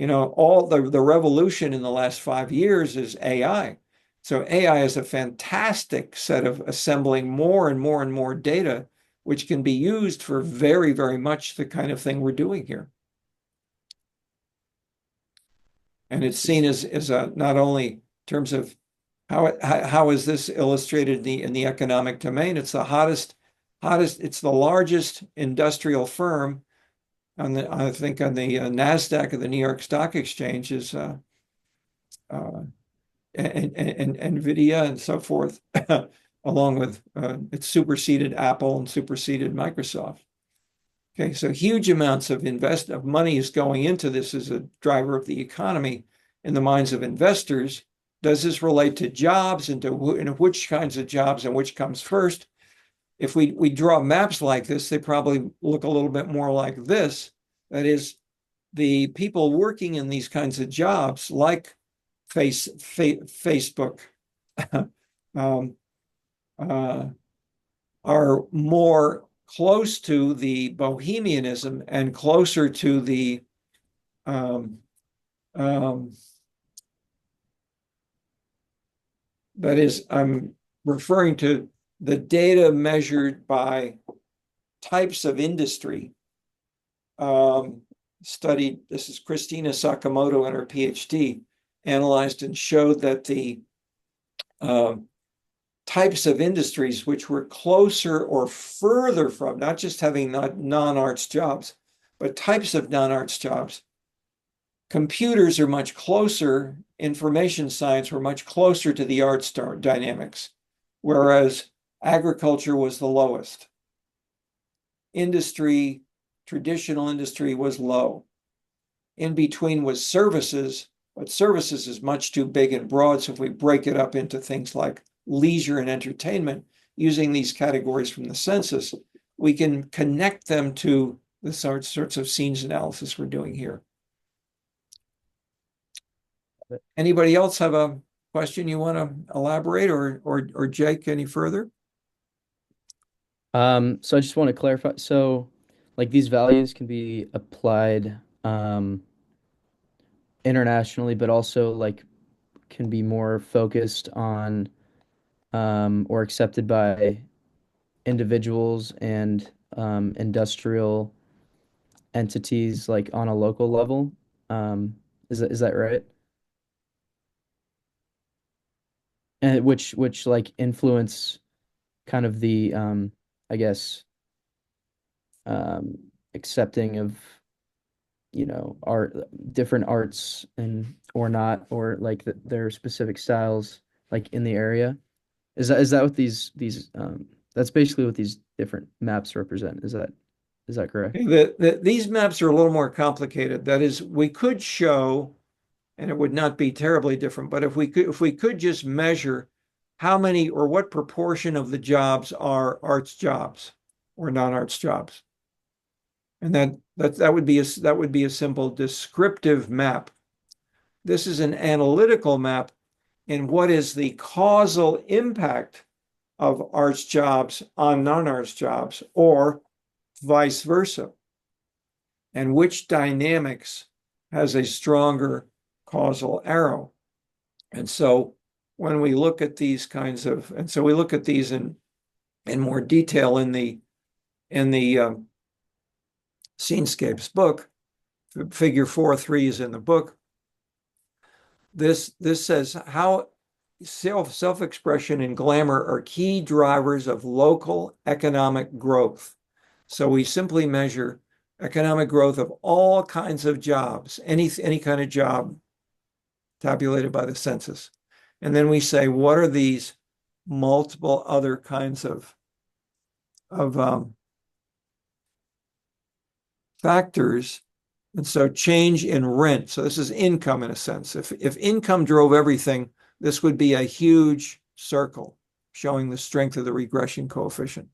All the revolution in the last 5 years is AI. So AI is a fantastic set of assembling more and more and more data, which can be used for very, very much the kind of thing we're doing here. And it's seen as not only in terms of how is this illustrated in the economic domain. It's the hottest. It's the largest industrial firm on the NASDAQ of the New York Stock Exchange is and NVIDIA and so forth, along with it superseded Apple and superseded Microsoft. Okay, so huge amounts of money is going into this as a driver of the economy in the minds of investors. Does this relate to jobs, and which kinds of jobs, and which comes first? If we draw maps like this, they probably look a little bit more like this. That is, the people working in these kinds of jobs, like Facebook, are more close to the bohemianism and closer to the that is, I'm referring to the data measured by types of industry. Studied, this is Christina Sakamoto and her PhD, analyzed and showed that the types of industries which were closer or further from, not just having non-arts jobs, but types of non-arts jobs. Computers are much closer, information science were much closer to the arts dynamics, whereas agriculture was the lowest. Industry, traditional industry was low. In between was services, but services is much too big and broad. So if we break it up into things like leisure and entertainment, using these categories from the census, we can connect them to the sorts of scenes analysis we're doing here. Anybody else have a question you want to elaborate, or Jake, any further? So I just want to clarify. So, like these values can be applied internationally, but also like can be more focused on or accepted by individuals and industrial entities like on a local level. Is that right? And which like influence kind of the I guess um accepting of art, different arts and or not, or like their specific styles like in the area. Is that what these that's basically what these different maps represent. Is that correct? These maps are a little more complicated. That is, we could show, and it would not be terribly different, but if we could just measure how many or what proportion of the jobs are arts jobs or non-arts jobs. And that would be a simple descriptive map. This is an analytical map in what is the causal impact of arts jobs on non-arts jobs, or vice versa, and which dynamics has a stronger causal arrow. And so when we look at these kinds of, and so we look at these in more detail in the Scenescapes book. Figure 4.3 is in the book. This says how self-expression and glamour are key drivers of local economic growth. So we simply measure economic growth of all kinds of jobs, any kind of job tabulated by the census. And then we say, what are these multiple other kinds of factors? And so change in rent. So this is income in a sense. If income drove everything, this would be a huge circle showing the strength of the regression coefficient.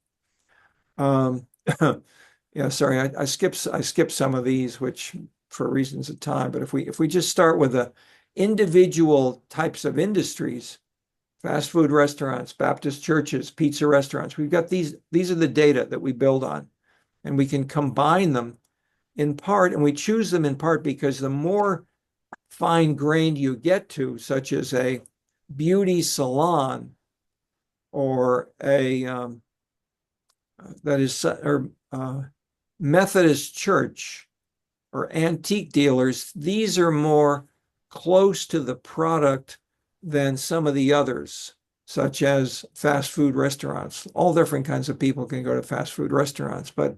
Yeah, sorry, I skipped some of these, which for reasons of time. But if we just start with the individual types of industries, fast food restaurants, Baptist churches, pizza restaurants, we've got these are the data that we build on, and we can combine them in part, and we choose them in part because the more fine-grained you get to, such as a beauty salon or a Methodist church or antique dealers, these are more close to the product than some of the others, such as fast food restaurants. All different kinds of people can go to fast food restaurants, but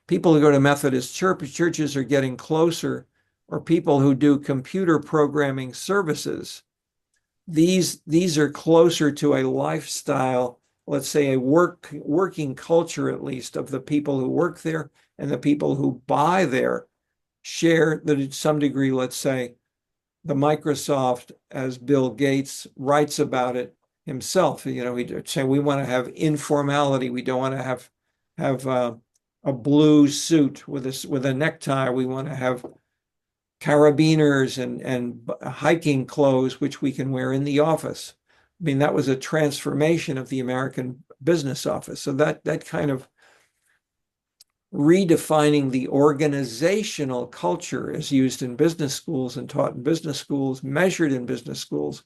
people who go to Methodist churches are getting closer, or people who do computer programming services. These are closer to a lifestyle, let's say a working culture, at least, of the people who work there, and the people who buy there share that to some degree, let's say, the Microsoft, as Bill Gates writes about it himself. He'd say we want to have informality. We don't want to have a blue suit with a necktie. We want to have carabiners and hiking clothes, which we can wear in the office. I mean, that was a transformation of the American business office. So that kind of redefining the organizational culture as used in business schools and taught in business schools, measured in business schools,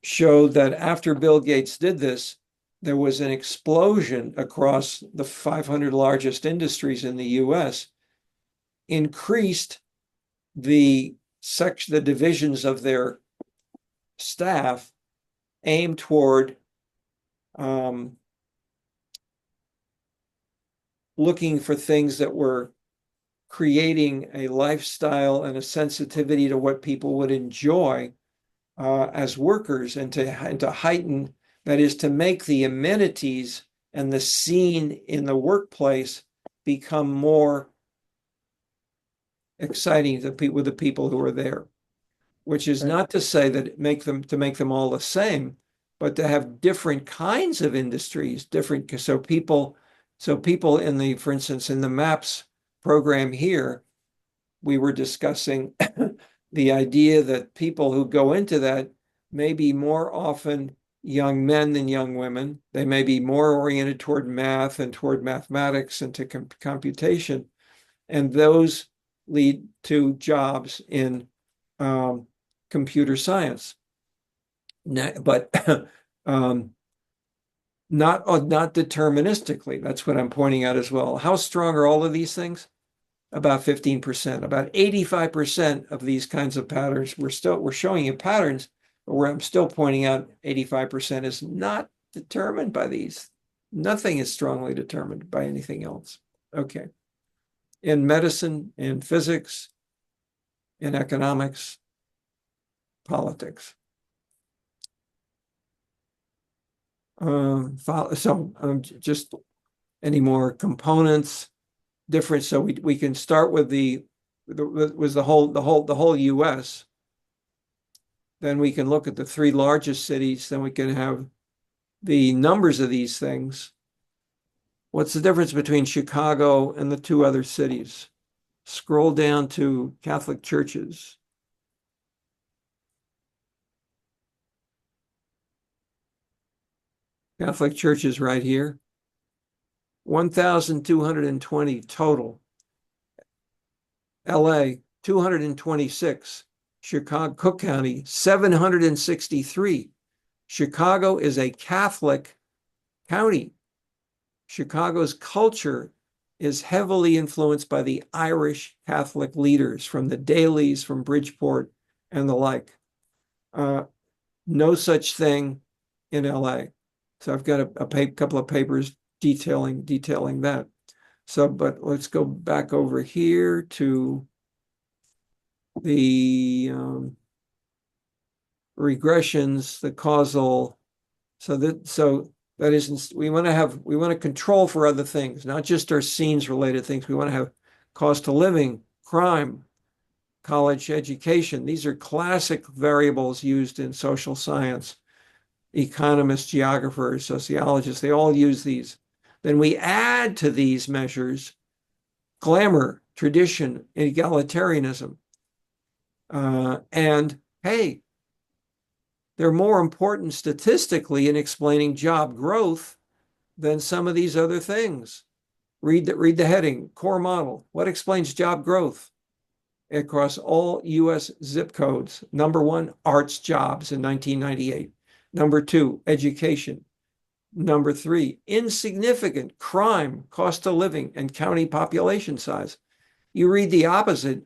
showed that after Bill Gates did this, there was an explosion across the 500 largest industries in the US, increased the divisions of their staff aimed toward looking for things that were creating a lifestyle and a sensitivity to what people would enjoy as workers, and to heighten, that is, to make the amenities and the scene in the workplace become more exciting to the people who are there. Which is not to say that make them all the same, but to have different kinds of industries, so people So people in the, for instance, in the MAPS program here, we were discussing the idea that people who go into that may be more often young men than young women. They may be more oriented toward math and toward mathematics and to computation. And those lead to jobs in computer science. But not deterministically. That's what I'm pointing out as well. How strong are all of these things? About 15%. About 85% of these kinds of patterns, we're showing you patterns, but where I'm still pointing out 85% is not determined by these. Nothing is strongly determined by anything else. Okay. In medicine, in physics, in economics, politics. Just any more components, different. So we can start with the whole U.S. Then we can look at the three largest cities. Then we can have the numbers of these things. What's the difference between Chicago and the two other cities? Scroll down to Catholic churches. Catholic churches right here. 1,220 total. LA, 226. Chicago, Cook County, 763. Chicago is a Catholic county. Chicago's culture is heavily influenced by the Irish Catholic leaders from the Dailies, from Bridgeport, and the like. No such thing in LA. So I've got a couple of papers detailing that. So, but let's go back over here to the regressions, the causal. So that isn't, we want to control for other things, not just our scenes related things. We want to have cost of living, crime, college education. These are classic variables used in social science. Economists, geographers, sociologists, they all use these. Then we add to these measures glamour, tradition, egalitarianism. And hey, they're more important statistically in explaining job growth than some of these other things. Read the heading, core model. What explains job growth across all US zip codes? Number one, arts jobs in 1998. Number two, education. Number three, insignificant crime, cost of living, and county population size. You read the opposite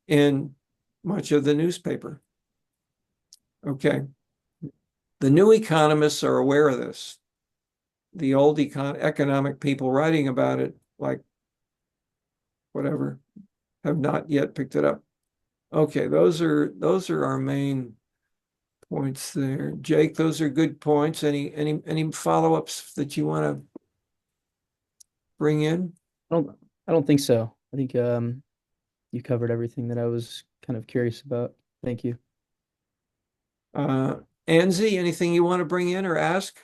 in much of the newspaper. Okay. The new economists are aware of this. The old economic people writing about it, like whatever, have not yet picked it up. Okay, those are our main points there. Jake, those are good points. Any follow-ups that you want to bring in? I don't think so. I think you covered everything that I was kind of curious about. Thank you. Anzi, anything you want to bring in or ask?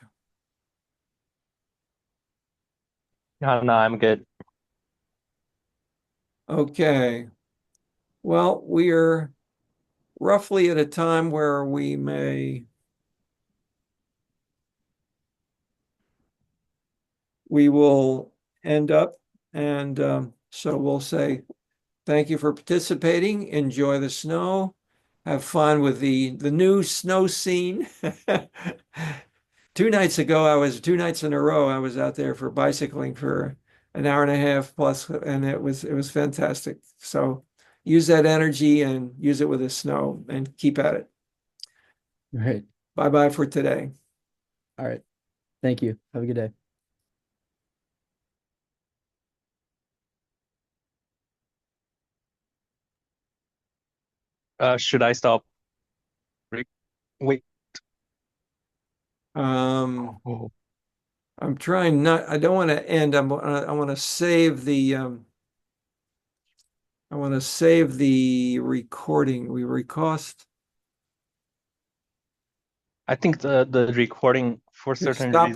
No, I'm good. Okay. Well, we're roughly at a time where we will end up, and so we'll say thank you for participating. Enjoy the snow. Have fun with the new snow scene. 2 nights ago, 2 nights in a row, I was out there for bicycling for an hour and a half plus, and it was fantastic. So use that energy and use it with the snow and keep at it. All right. Bye-bye for today. All right. Thank you. Have a good day. Should I stop? Wait. I'm trying not, I don't want to end. I want to save the recording. We recost. I think the recording for certain Stop reasons